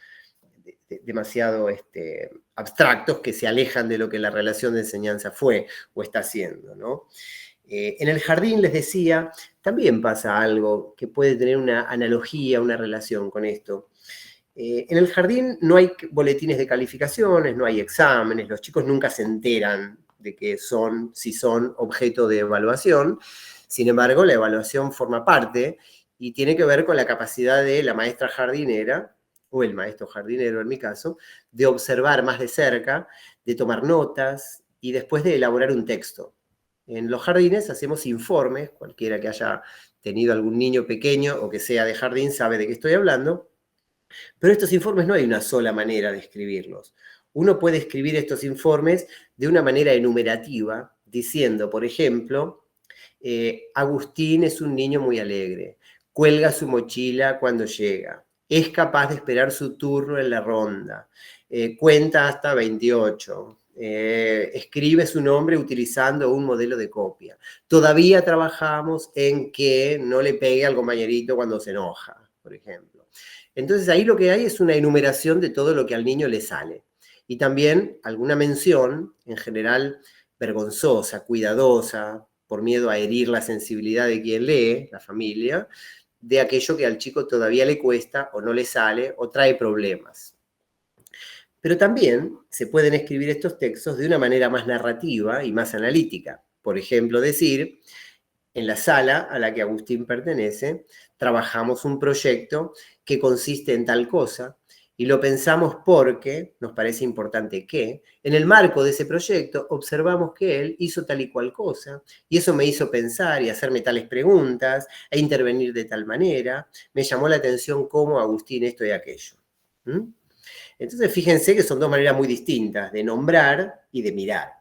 abstractos que se alejan de lo que la relación de enseñanza fue o está haciendo, ¿no? En el jardín, les decía, también pasa algo que puede tener una analogía, una relación con esto. En el jardín no hay boletines de calificaciones, no hay exámenes, los chicos nunca se enteran de que si son objeto de evaluación. Sin embargo, la evaluación forma parte y tiene que ver con la capacidad de la maestra jardinera, o el maestro jardinero en mi caso, de observar más de cerca, de tomar notas y después de elaborar un texto. En los jardines hacemos informes, cualquiera que haya tenido algún niño pequeño o que sea de jardín sabe de qué estoy hablando, pero estos informes no hay una sola manera de escribirlos. Uno puede escribir estos informes de una manera enumerativa, diciendo, por ejemplo, Agustín es un niño muy alegre, cuelga su mochila cuando llega, es capaz de esperar su turno en la ronda, cuenta hasta 28, escribe su nombre utilizando un modelo de copia. Todavía trabajamos en que no le pegue al compañerito cuando se enoja, por ejemplo. Entonces ahí lo que hay es una enumeración de todo lo que al niño le sale. Y también alguna mención, en general vergonzosa, cuidadosa, por miedo a herir la sensibilidad de quien lee, la familia, de aquello que al chico todavía le cuesta o no le sale o trae problemas. Pero también se pueden escribir estos textos de una manera más narrativa y más analítica. Por ejemplo, decir, en la sala a la que Agustín pertenece, trabajamos un proyecto que consiste en tal cosa, y lo pensamos porque, nos parece importante que, en el marco de ese proyecto observamos que él hizo tal y cual cosa, y eso me hizo pensar y hacerme tales preguntas, e intervenir de tal manera, me llamó la atención cómo Agustín esto y aquello. Entonces fíjense que son dos maneras muy distintas, de nombrar y de mirar.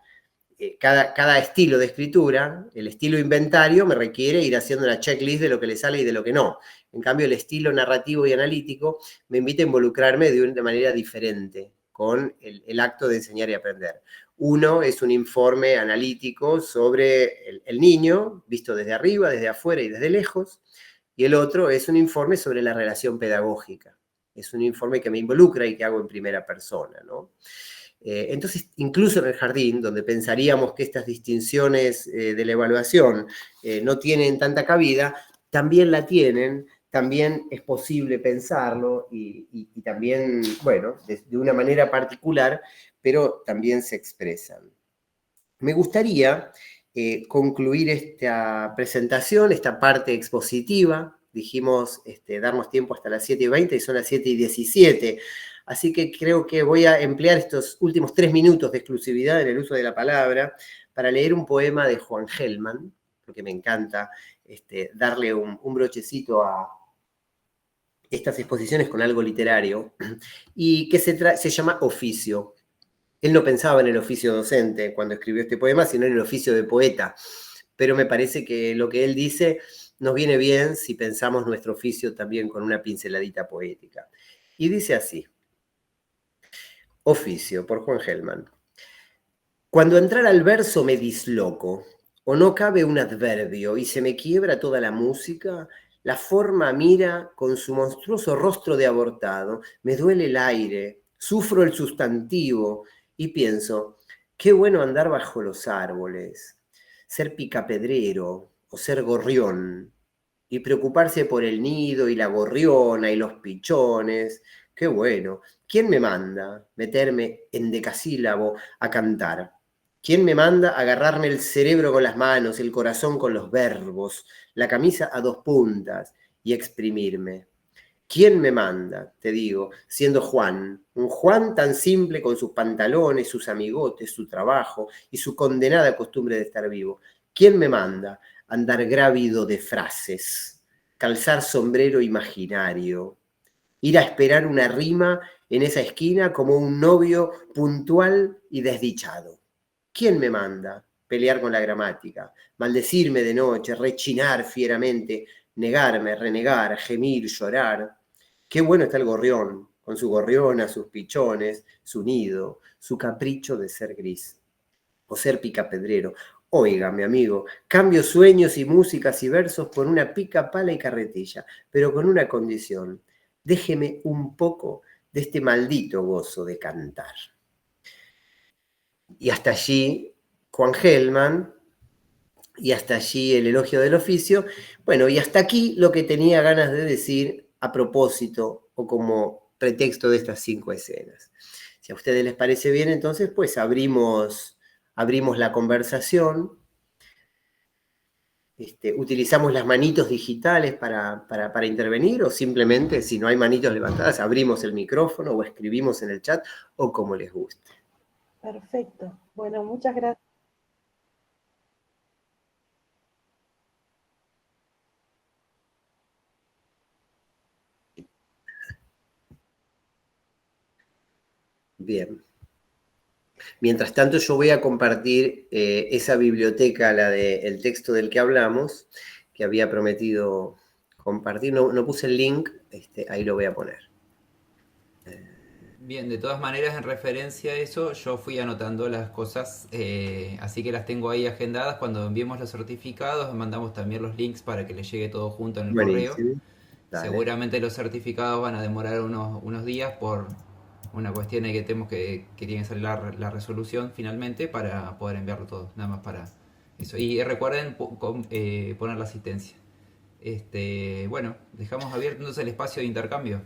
Cada estilo de escritura, el estilo inventario me requiere ir haciendo una checklist de lo que le sale y de lo que no. En cambio, el estilo narrativo y analítico me invita a involucrarme de una manera diferente con el acto de enseñar y aprender. Uno es un informe analítico sobre el niño, visto desde arriba, desde afuera y desde lejos, y el otro es un informe sobre la relación pedagógica. Es un informe que me involucra y que hago en primera persona, ¿no? Entonces, incluso en el jardín, donde pensaríamos que estas distinciones de la evaluación no tienen tanta cabida, también la tienen, también es posible pensarlo y también, bueno, de una manera particular, pero también se expresan. Me gustaría concluir esta presentación, esta parte expositiva. Dijimos darnos tiempo hasta las 7:20 y son las 7:17. Así que creo que voy a emplear estos últimos 3 minutos de exclusividad en el uso de la palabra para leer un poema de Juan Gelman, porque me encanta darle un brochecito a estas exposiciones con algo literario, y que se llama Oficio. Él no pensaba en el oficio docente cuando escribió este poema, sino en el oficio de poeta. Pero me parece que lo que él dice nos viene bien si pensamos nuestro oficio también con una pinceladita poética. Y dice así. Oficio, por Juan Gelman. Cuando entrar al verso me disloco, o no cabe un adverbio y se me quiebra toda la música, la forma mira con su monstruoso rostro de abortado, me duele el aire, sufro el sustantivo y pienso, qué bueno andar bajo los árboles, ser picapedrero o ser gorrión, y preocuparse por el nido y la gorriona y los pichones. Qué bueno. ¿Quién me manda meterme en decasílabo a cantar? ¿Quién me manda agarrarme el cerebro con las manos, el corazón con los verbos, la camisa a 2 puntas y exprimirme? ¿Quién me manda? Te digo, siendo Juan, un Juan tan simple con sus pantalones, sus amigotes, su trabajo y su condenada costumbre de estar vivo. ¿Quién me manda? Andar grávido de frases, calzar sombrero imaginario, ir a esperar una rima en esa esquina como un novio puntual y desdichado. ¿Quién me manda? Pelear con la gramática, maldecirme de noche, rechinar fieramente, negarme, renegar, gemir, llorar. Qué bueno está el gorrión, con su gorriona, sus pichones, su nido, su capricho de ser gris. O ser picapedrero. Oiga, mi amigo, cambio sueños y músicas y versos por una pica, pala y carretilla, pero con una condición. Déjeme un poco de este maldito gozo de cantar. Y hasta allí Juan Gelman, y hasta allí el elogio del oficio. Bueno, y hasta aquí lo que tenía ganas de decir a propósito o como pretexto de estas 5 escenas. Si a ustedes les parece bien, entonces pues abrimos la conversación. Utilizamos las manitos digitales para intervenir, o simplemente, si no hay manitos levantadas, abrimos el micrófono o escribimos en el chat, o como les guste. Perfecto. Bueno, muchas gracias. Bien. Mientras tanto, yo voy a compartir esa biblioteca, la del texto del que hablamos, que había prometido compartir. No puse el link, ahí lo voy a poner. Bien, de todas maneras, en referencia a eso, yo fui anotando las cosas, así que las tengo ahí agendadas. Cuando enviemos los certificados, mandamos también los links para que les llegue todo junto en el correo. Dale. Seguramente los certificados van a demorar unos días por una cuestión de que tenemos que tiene que salir la resolución finalmente para poder enviarlo todo, nada más para eso. Y recuerden poner la asistencia. Bueno, dejamos abierto entonces el espacio de intercambio.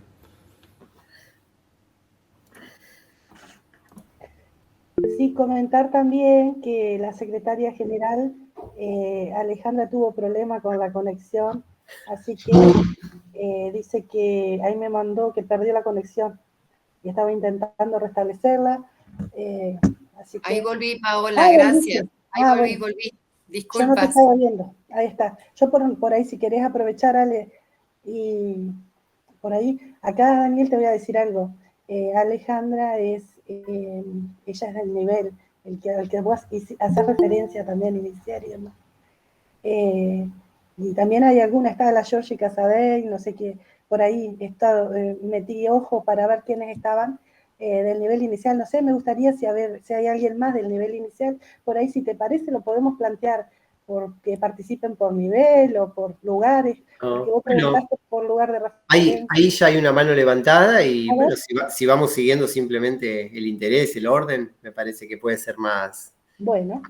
Sí, comentar también que la secretaria general, Alejandra, tuvo problema con la conexión, así que dice que ahí me mandó que perdió la conexión y estaba intentando restablecerla. Así que... Ahí volví, Paola, gracias. Ahí volví. Disculpas. Yo no te estaba viendo, ahí está. Yo por ahí, si querés aprovechar, Ale, y por ahí, acá Daniel te voy a decir algo. Alejandra ella es del nivel, al que vos haces referencia también iniciar y demás. Y también hay alguna, está la Georgie Casadei, no sé qué, por ahí metí ojo para ver quiénes estaban del nivel inicial. No sé, me gustaría si hay alguien más del nivel inicial, por ahí si te parece lo podemos plantear, porque participen por nivel o por lugares, porque vos preguntaste por lugar de referencia. Ahí ya hay una mano levantada y bueno, si vamos siguiendo simplemente el interés, el orden, me parece que puede ser más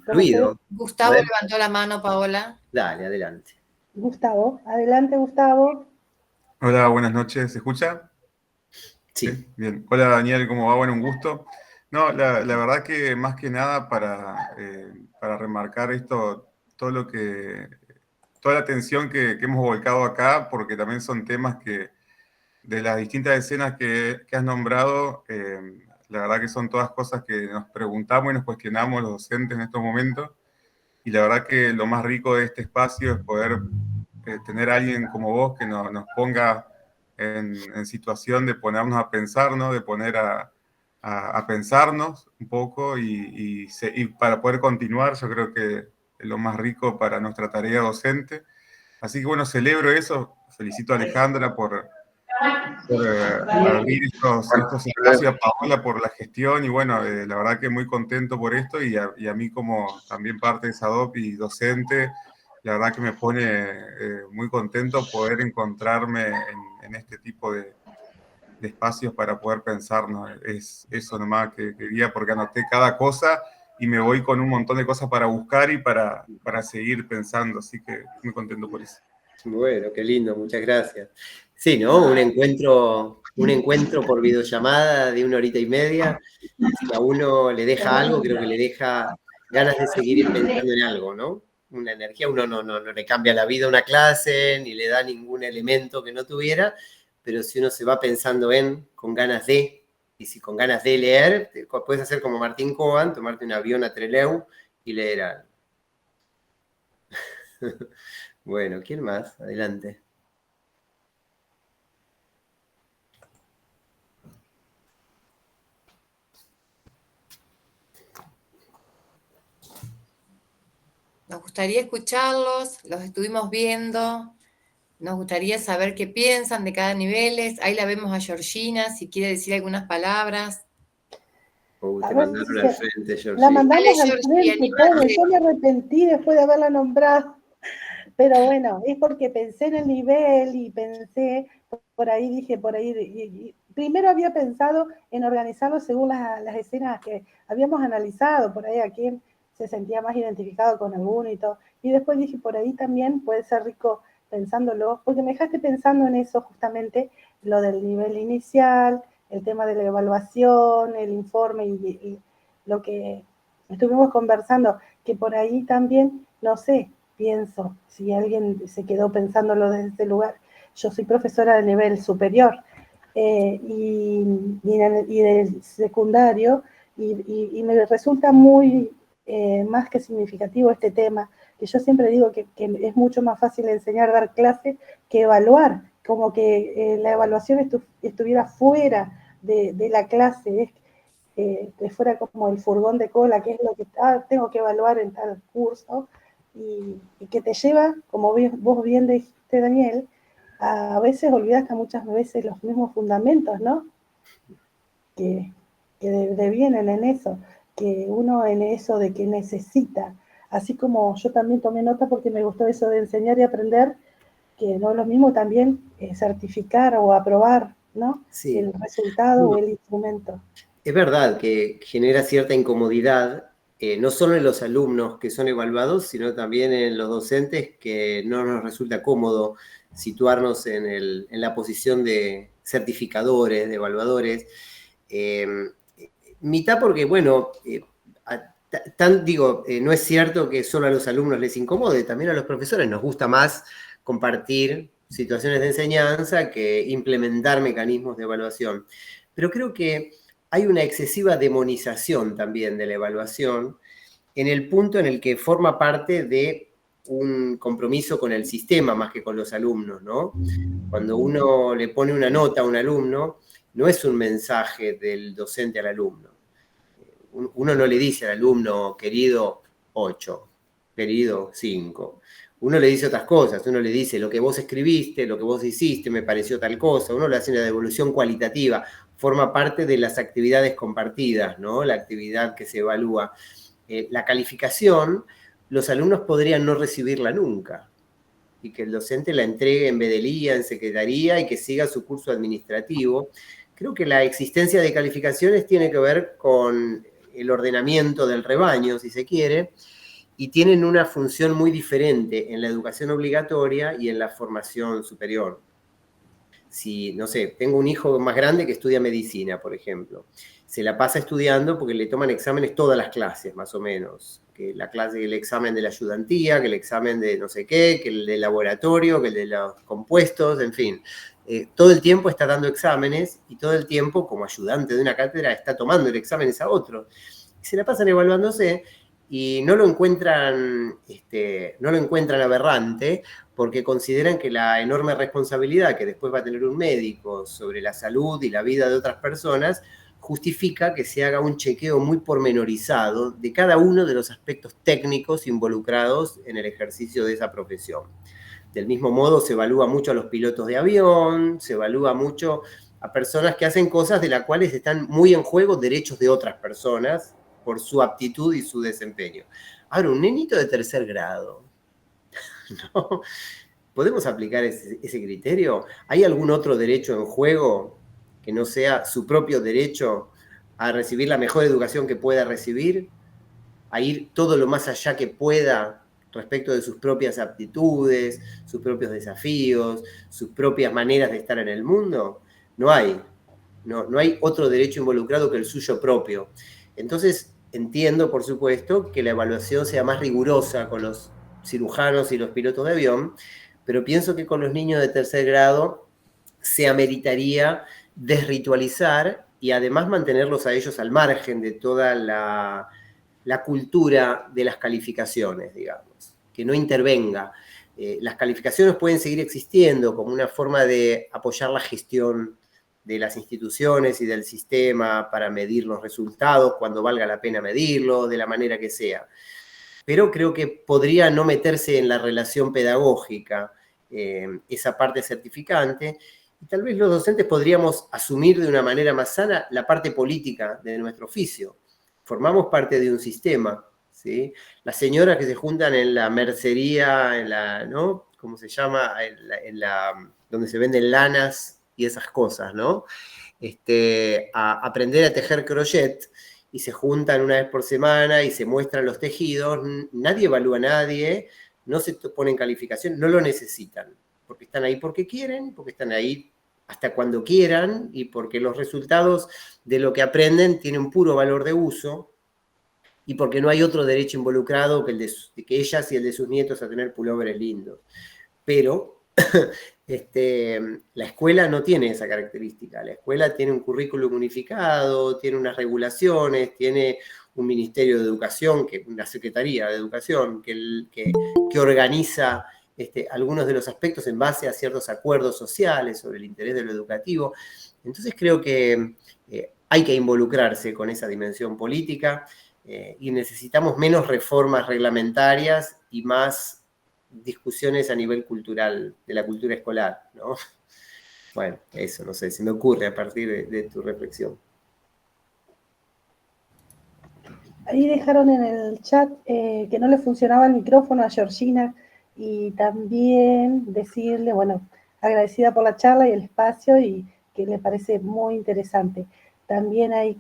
fluido. Gustavo levantó la mano, Paola. Dale, adelante. Gustavo, adelante, Gustavo. Hola, buenas noches, ¿se escucha? Sí. Bien. Hola, Daniel, ¿cómo va? Bueno, un gusto. No, la verdad que más que nada para remarcar esto, toda la atención que hemos volcado acá, porque también son temas que de las distintas escenas que has nombrado, la verdad que son todas cosas que nos preguntamos y nos cuestionamos los docentes en estos momentos, y la verdad que lo más rico de este espacio es poder tener a alguien como vos que nos ponga en situación de ponernos a pensar, ¿no? De poner a pensarnos un poco y para poder continuar, yo creo que es lo más rico para nuestra tarea docente. Así que bueno, celebro eso, felicito a Alejandra por abrir estos espacios, a Paola por la gestión y bueno, la verdad que muy contento por esto y a mí como también parte de SADOP y docente, la verdad que me pone muy contento poder encontrarme en este tipo de espacios para poder pensar, ¿no? Es eso nomás que quería, porque anoté cada cosa y me voy con un montón de cosas para buscar y para seguir pensando, así que muy contento por eso. Bueno, qué lindo, muchas gracias. Sí, ¿no? Un encuentro por videollamada de 1 horita y media, si a uno le deja algo, creo que le deja ganas de seguir pensando en algo, ¿no? Una energía, uno no le cambia la vida a una clase, ni le da ningún elemento que no tuviera, pero si uno se va pensando en, con ganas de, y si con ganas de leer, puedes hacer como Martín Coban, tomarte un avión a Trelew y leer algo. Bueno, ¿quién más? Adelante. Nos gustaría escucharlos, los estuvimos viendo, nos gustaría saber qué piensan de cada nivel. Ahí la vemos a Georgina, si quiere decir algunas palabras. Te mandaron al frente, Georgina. La mandamos Dale, al Georgie, frente, pobre. Yo me arrepentí después de haberla nombrado. Pero bueno, es porque pensé en el nivel y pensé, por ahí dije, por ahí. Y primero había pensado en organizarlo según las escenas que habíamos analizado, por ahí a quién se sentía más identificado con alguno y todo. Y después dije, por ahí también puede ser rico pensándolo, porque me dejaste pensando en eso justamente, lo del nivel inicial, el tema de la evaluación, el informe y lo que estuvimos conversando, que por ahí también, no sé, pienso, si alguien se quedó pensándolo desde ese lugar, yo soy profesora de nivel superior y del secundario, y me resulta muy más que significativo este tema, que yo siempre digo que es mucho más fácil enseñar, dar clase, que evaluar, como que la evaluación estuviera fuera de la clase, que fuera como el furgón de cola, que es lo que tengo que evaluar en tal curso, y que te lleva, como vos bien dijiste, Daniel, a veces olvidaste muchas veces los mismos fundamentos, ¿no? Que devienen en eso, que uno en eso de que necesita, así como yo también tomé nota porque me gustó eso de enseñar y aprender, que no es lo mismo también certificar o aprobar, ¿no? Sí. El resultado o el instrumento. Es verdad que genera cierta incomodidad, no solo en los alumnos que son evaluados, sino también en los docentes, que no nos resulta cómodo situarnos en la posición de certificadores, de evaluadores. Mitad porque, bueno, no es cierto que solo a los alumnos les incomode, también a los profesores nos gusta más compartir situaciones de enseñanza que implementar mecanismos de evaluación. Pero creo que hay una excesiva demonización también de la evaluación en el punto en el que forma parte de un compromiso con el sistema más que con los alumnos, ¿no? Cuando uno le pone una nota a un alumno, no es un mensaje del docente al alumno. Uno no le dice al alumno, querido 8, querido 5. Uno le dice otras cosas, uno le dice lo que vos escribiste, lo que vos hiciste, me pareció tal cosa, uno le hace una devolución cualitativa, forma parte de las actividades compartidas, ¿no? La actividad que se evalúa. La calificación, los alumnos podrían no recibirla nunca, y que el docente la entregue en vedelía, en secretaría, y que siga su curso administrativo. Creo que la existencia de calificaciones tiene que ver con el ordenamiento del rebaño, si se quiere, y tienen una función muy diferente en la educación obligatoria y en la formación superior. Si, no sé, tengo un hijo más grande que estudia medicina, por ejemplo, se la pasa estudiando porque le toman exámenes todas las clases, más o menos. Que la clase, el examen de la ayudantía, que el examen de no sé qué, que el de laboratorio, que el de los compuestos, en fin. Todo el tiempo está dando exámenes y todo el tiempo, como ayudante de una cátedra, está tomando el examen a otro. Y se la pasan evaluándose y no lo encuentran aberrante, porque consideran que la enorme responsabilidad que después va a tener un médico sobre la salud y la vida de otras personas justifica que se haga un chequeo muy pormenorizado de cada uno de los aspectos técnicos involucrados en el ejercicio de esa profesión. Del mismo modo, se evalúa mucho a los pilotos de avión, se evalúa mucho a personas que hacen cosas de las cuales están muy en juego derechos de otras personas por su aptitud y su desempeño. Ahora, un nenito de 3er grado, ¿no? ¿Podemos aplicar ese criterio? ¿Hay algún otro derecho en juego que no sea su propio derecho a recibir la mejor educación que pueda recibir? ¿A ir todo lo más allá que pueda respecto de sus propias aptitudes, sus propios desafíos, sus propias maneras de estar en el mundo? No hay. No hay otro derecho involucrado que el suyo propio. Entonces, entiendo, por supuesto, que la evaluación sea más rigurosa con los cirujanos y los pilotos de avión, pero pienso que con los niños de 3er grado se ameritaría desritualizar y además mantenerlos a ellos al margen de toda la cultura de las calificaciones, digamos, que no intervenga. Las calificaciones pueden seguir existiendo como una forma de apoyar la gestión de las instituciones y del sistema para medir los resultados cuando valga la pena medirlos, de la manera que sea. Pero creo que podría no meterse en la relación pedagógica esa parte certificante, y tal vez los docentes podríamos asumir de una manera más sana la parte política de nuestro oficio. Formamos parte de un sistema, ¿sí? Las señoras que se juntan en la mercería, ¿no? ¿Cómo se llama? Donde se venden lanas y esas cosas, ¿no? A aprender a tejer crochet, y se juntan una vez por semana y se muestran los tejidos, nadie evalúa a nadie, no se ponen calificación, no lo necesitan, porque están ahí porque quieren, porque están ahí hasta cuando quieran, y porque los resultados de lo que aprenden tienen puro valor de uso, y porque no hay otro derecho involucrado que el de que ellas y el de sus nietos a tener pulóveres lindos. Pero la escuela no tiene esa característica. La escuela tiene un currículum unificado, tiene unas regulaciones, tiene un ministerio de educación, una secretaría de educación que organiza algunos de los aspectos en base a ciertos acuerdos sociales sobre el interés de lo educativo. Entonces creo que hay que involucrarse con esa dimensión política y necesitamos menos reformas reglamentarias y más discusiones a nivel cultural, de la cultura escolar, ¿no? Bueno, eso, no sé, se me ocurre a partir de tu reflexión. Ahí dejaron en el chat que no le funcionaba el micrófono a Georgina, y también decirle, bueno, agradecida por la charla y el espacio, y que le parece muy interesante. También hay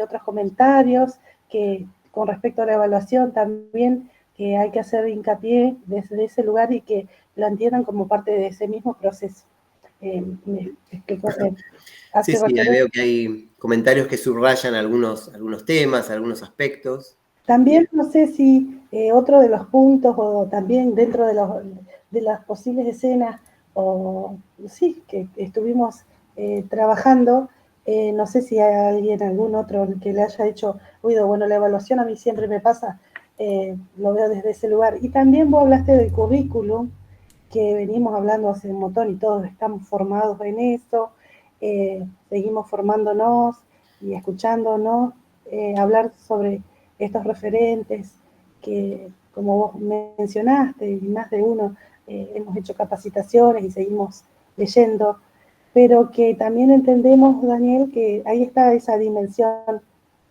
otros comentarios que con respecto a la evaluación también, que hay que hacer hincapié desde ese lugar y que lo entiendan como parte de ese mismo proceso. Me explico que sí, veo que hay comentarios que subrayan algunos temas, algunos aspectos. También no sé si otro de los puntos, o también dentro de las posibles escenas, o sí, que estuvimos trabajando, no sé si hay algún otro que le haya hecho ruido. Bueno, la evaluación a mí siempre me pasa, lo veo desde ese lugar. Y también vos hablaste del currículum, que venimos hablando hace un montón y todos estamos formados en eso, seguimos formándonos y escuchándonos, hablar sobre estos referentes que, como vos mencionaste, y más de uno, hemos hecho capacitaciones y seguimos leyendo, pero que también entendemos, Daniel, que ahí está esa dimensión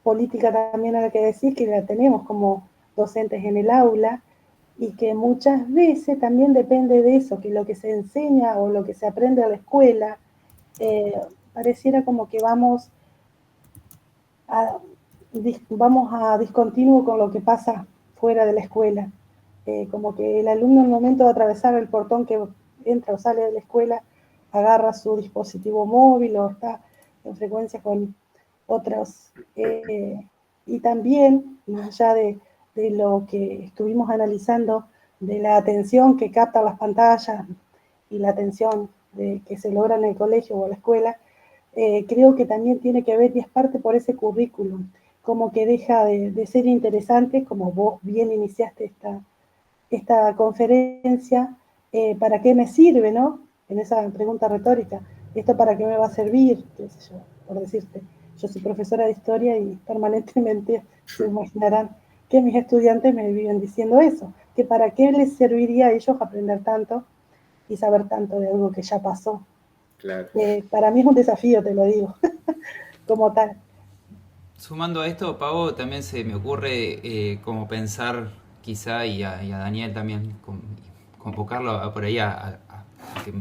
política también a la que decís, que la tenemos como docentes en el aula, y que muchas veces también depende de eso, que lo que se enseña o lo que se aprende a la escuela, pareciera como que vamos a discontinuo con lo que pasa fuera de la escuela. Como que el alumno, al momento de atravesar el portón que entra o sale de la escuela, agarra su dispositivo móvil o está en frecuencia con otros. Y también, más allá de lo que estuvimos analizando, de la atención que captan las pantallas y la atención que se logra en el colegio o en la escuela, creo que también tiene que ver, y es parte por ese currículum, como que deja de ser interesante, como vos bien iniciaste esta conferencia, ¿para qué me sirve, no? En esa pregunta retórica, ¿esto para qué me va a servir? ¿Qué sé yo? Por decirte, yo soy profesora de historia y permanentemente se imaginarán que mis estudiantes me viven diciendo eso, que para qué les serviría a ellos aprender tanto y saber tanto de algo que ya pasó. Claro. Para mí es un desafío, te lo digo, como tal. Sumando a esto, Pavo, también se me ocurre como pensar quizá, y a Daniel también, convocarlo por ahí a que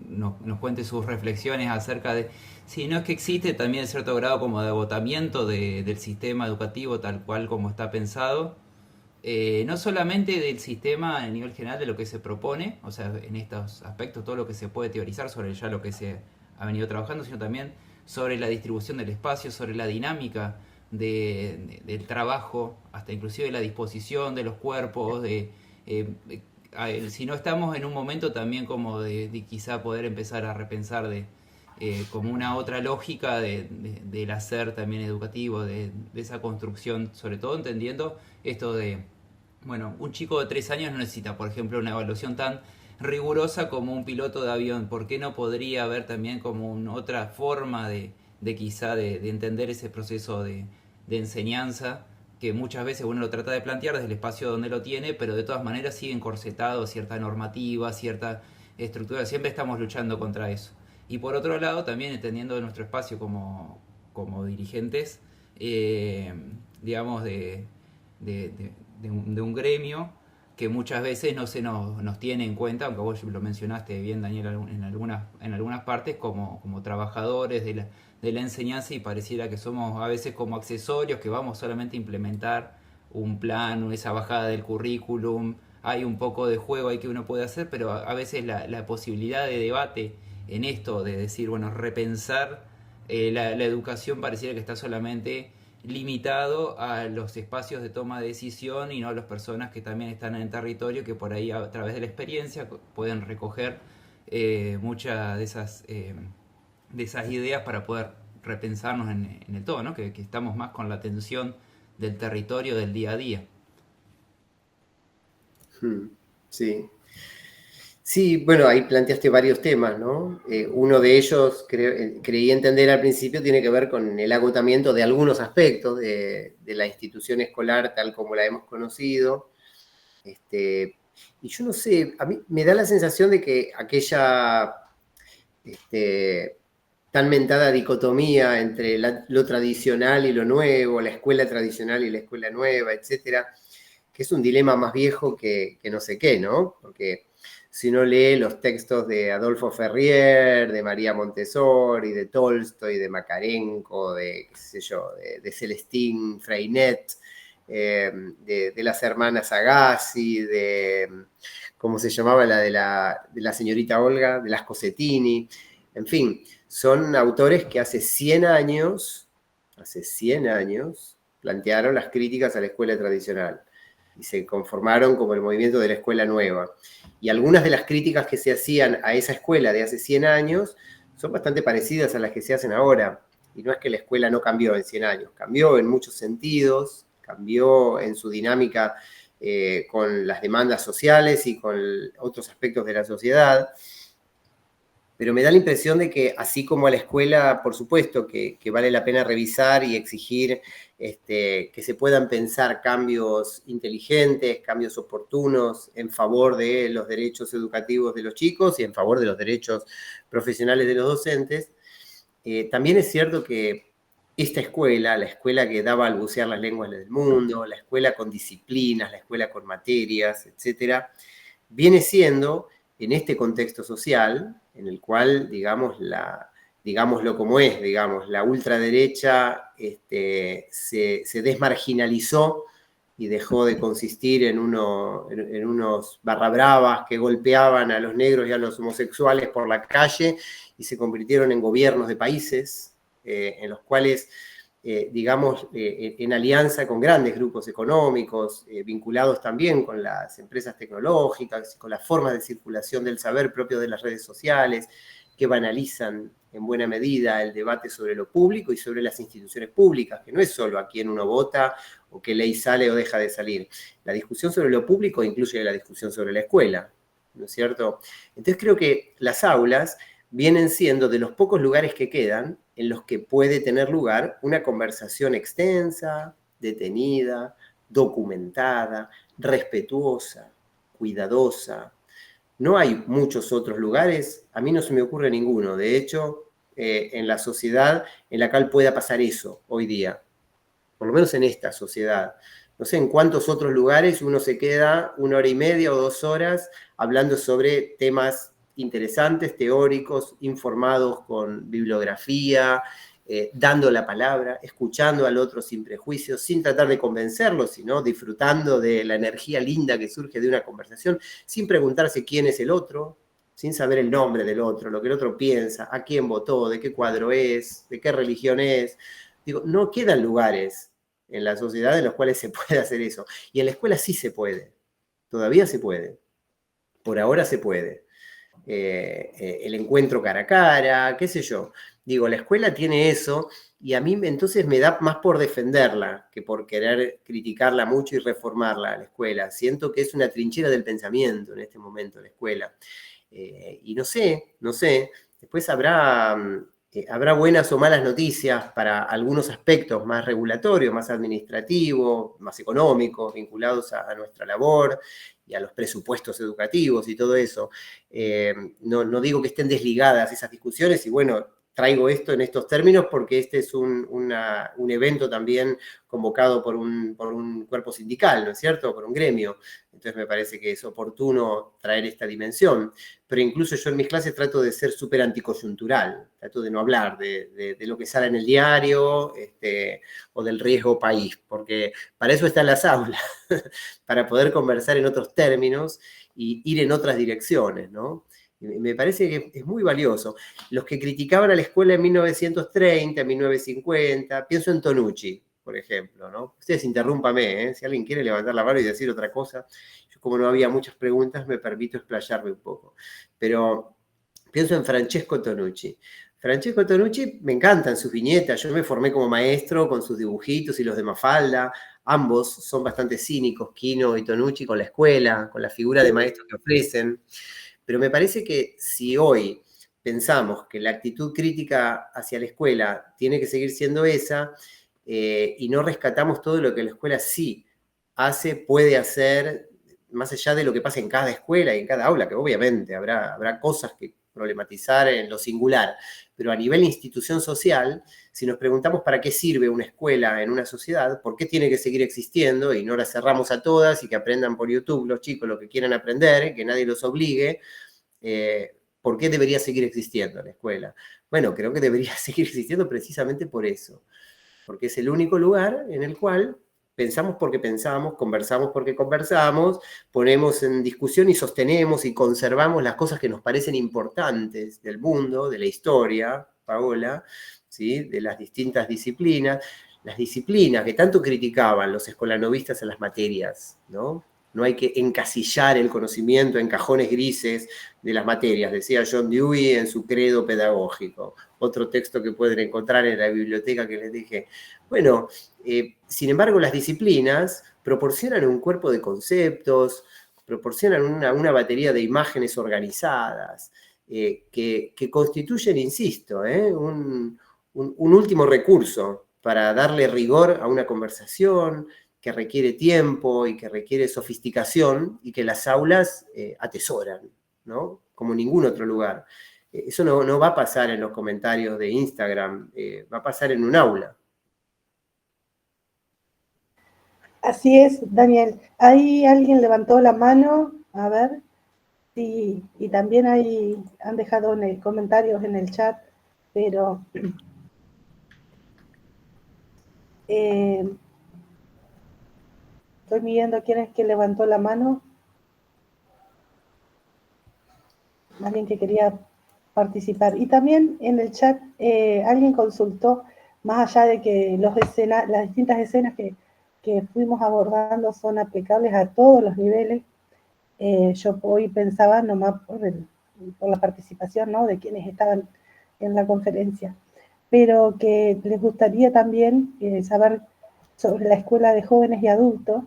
nos cuente sus reflexiones acerca de si no es que existe también cierto grado como de agotamiento del sistema educativo tal cual como está pensado, no solamente del sistema a nivel general de lo que se propone, o sea, en estos aspectos todo lo que se puede teorizar sobre ya lo que se ha venido trabajando, sino también sobre la distribución del espacio, sobre la dinámica del trabajo, hasta inclusive la disposición de los cuerpos, si no estamos en un momento también como de quizá poder empezar a repensar como una otra lógica del hacer también educativo, de esa construcción, sobre todo entendiendo esto de, bueno, un chico de 3 años no necesita, por ejemplo, una evaluación tan rigurosa como un piloto de avión. ¿Por qué no podría haber también como otra forma de quizá de entender ese proceso de enseñanza, que muchas veces uno lo trata de plantear desde el espacio donde lo tiene, pero de todas maneras sigue encorsetado cierta normativa, cierta estructura, siempre estamos luchando contra eso. Y por otro lado, también entendiendo nuestro espacio como dirigentes, digamos, de un gremio que muchas veces no se nos tiene en cuenta, aunque vos lo mencionaste bien, Daniel, en algunas partes, como trabajadores de la enseñanza, y pareciera que somos a veces como accesorios, que vamos solamente a implementar un plan, esa bajada del currículum, hay un poco de juego ahí que uno puede hacer, pero a veces la posibilidad de debate en esto, de decir, bueno, repensar la educación, pareciera que está solamente limitado a los espacios de toma de decisión y no a las personas que también están en el territorio, que por ahí a través de la experiencia pueden recoger muchas de esas ideas para poder repensarnos en el todo, ¿no? Que estamos más con la atención del territorio del día a día. Sí. Sí, bueno, ahí planteaste varios temas, ¿no? Uno de ellos, creí entender al principio, tiene que ver con el agotamiento de algunos aspectos de la institución escolar tal como la hemos conocido. Y yo no sé, a mí me da la sensación de que aquella tan mentada dicotomía entre lo tradicional y lo nuevo, la escuela tradicional y la escuela nueva, etcétera, que es un dilema más viejo que no sé qué, ¿no? Porque si uno lee los textos de Adolfo Ferrier, de María Montessori, de Tolstoy, de Makarenko, de, qué sé yo, de Celestine Freinet, de las hermanas Agassi, de, ¿cómo se llamaba la de la señorita Olga? De las Cossettini. En fin, son autores que hace 100 años, plantearon las críticas a la escuela tradicional y se conformaron como el movimiento de la escuela nueva. Y algunas de las críticas que se hacían a esa escuela de hace 100 años son bastante parecidas a las que se hacen ahora. Y no es que la escuela no cambió en 100 años, cambió en muchos sentidos, cambió en su dinámica con las demandas sociales y con otros aspectos de la sociedad. Pero me da la impresión de que así como a la escuela, por supuesto, que vale la pena revisar y exigir que se puedan pensar cambios inteligentes, cambios oportunos en favor de los derechos educativos de los chicos y en favor de los derechos profesionales de los docentes, también es cierto que esta escuela, la escuela que da a balbucear las lenguas del mundo, la escuela con disciplinas, la escuela con materias, etcétera, viene siendo, en este contexto social, en el cual, digámoslo como es, la ultraderecha se desmarginalizó y dejó de consistir en unos barra bravas que golpeaban a los negros y a los homosexuales por la calle y se convirtieron en gobiernos de países en los cuales, en alianza con grandes grupos económicos, vinculados también con las empresas tecnológicas, con las formas de circulación del saber propio de las redes sociales, que banalizan en buena medida el debate sobre lo público y sobre las instituciones públicas, que no es solo a quién uno vota o qué ley sale o deja de salir. La discusión sobre lo público incluye la discusión sobre la escuela, ¿no es cierto? Entonces creo que las aulas vienen siendo de los pocos lugares que quedan en los que puede tener lugar una conversación extensa, detenida, documentada, respetuosa, cuidadosa. No hay muchos otros lugares, a mí no se me ocurre ninguno, de hecho, en la sociedad en la cual pueda pasar eso hoy día, por lo menos en esta sociedad. No sé en cuántos otros lugares uno se queda 1 hora y media o 2 horas hablando sobre temas interesantes, teóricos, informados con bibliografía, dando la palabra, escuchando al otro sin prejuicios, sin tratar de convencerlo, sino disfrutando de la energía linda que surge de una conversación, sin preguntarse quién es el otro, sin saber el nombre del otro, lo que el otro piensa, a quién votó, de qué cuadro es, de qué religión es. Digo, no quedan lugares en la sociedad en los cuales se puede hacer eso. Y en la escuela sí se puede, todavía se puede. por ahora se puede. El encuentro cara a cara, qué sé yo. Digo, la escuela tiene eso y a mí entonces me da más por defenderla que por querer criticarla mucho y reformarla a la escuela. Siento que es una trinchera del pensamiento en este momento la escuela. Y no sé, después habrá buenas o malas noticias para algunos aspectos más regulatorios, más administrativos, más económicos, vinculados a nuestra labor y a los presupuestos educativos y todo eso. No digo que estén desligadas esas discusiones y bueno, traigo esto en estos términos porque este es un evento también convocado por un cuerpo sindical, ¿no es cierto? Por un gremio. Entonces me parece que es oportuno traer esta dimensión. Pero incluso yo en mis clases trato de ser súper anticoyuntural, trato de no hablar de lo que sale en el diario o del riesgo país, porque para eso están las aulas, para poder conversar en otros términos y ir en otras direcciones, ¿no? Me parece que es muy valioso. Los que criticaban a la escuela en 1930, 1950, pienso en Tonucci, por ejemplo, ¿no? Ustedes interrúmpame, ¿eh? Si alguien quiere levantar la mano y decir otra cosa, yo como no había muchas preguntas, me permito explayarme un poco. Pero pienso en Francesco Tonucci. Francesco Tonucci me encantan sus viñetas, yo me formé como maestro con sus dibujitos y los de Mafalda, ambos son bastante cínicos, Quino y Tonucci, con la escuela, con la figura de maestro que ofrecen. Pero me parece que si hoy pensamos que la actitud crítica hacia la escuela tiene que seguir siendo esa, y no rescatamos todo lo que la escuela sí hace, puede hacer, más allá de lo que pasa en cada escuela y en cada aula, que obviamente habrá cosas que problematizar en lo singular, pero a nivel institución social, si nos preguntamos para qué sirve una escuela en una sociedad, por qué tiene que seguir existiendo y no la cerramos a todas y que aprendan por YouTube los chicos lo que quieran aprender, que nadie los obligue, ¿por qué debería seguir existiendo la escuela? Bueno, creo que debería seguir existiendo precisamente por eso, porque es el único lugar en el cual pensamos porque pensamos, conversamos porque conversamos, ponemos en discusión y sostenemos y conservamos las cosas que nos parecen importantes del mundo, de la historia, Paola, ¿sí? De las distintas disciplinas. Las disciplinas que tanto criticaban los escolanovistas en las materias, ¿no? No hay que encasillar el conocimiento en cajones grises de las materias, decía John Dewey en su credo pedagógico. Otro texto que pueden encontrar en la biblioteca que les dije. Bueno, sin embargo, las disciplinas proporcionan un cuerpo de conceptos, proporcionan una batería de imágenes organizadas, que constituyen, insisto, un último recurso para darle rigor a una conversación que requiere tiempo y que requiere sofisticación y que las aulas atesoran, ¿no? Como ningún otro lugar. Eso no va a pasar en los comentarios de Instagram, va a pasar en un aula. Así es, Daniel. Ahí alguien levantó la mano, a ver, sí, y también ahí han dejado comentarios en el chat, pero estoy midiendo quién es que levantó la mano. Alguien que quería participar. Y también en el chat alguien consultó, más allá de que las distintas escenas que fuimos abordando son aplicables a todos los niveles, yo hoy pensaba nomás por la participación, ¿no?, de quienes estaban en la conferencia, pero que les gustaría también saber sobre la escuela de jóvenes y adultos.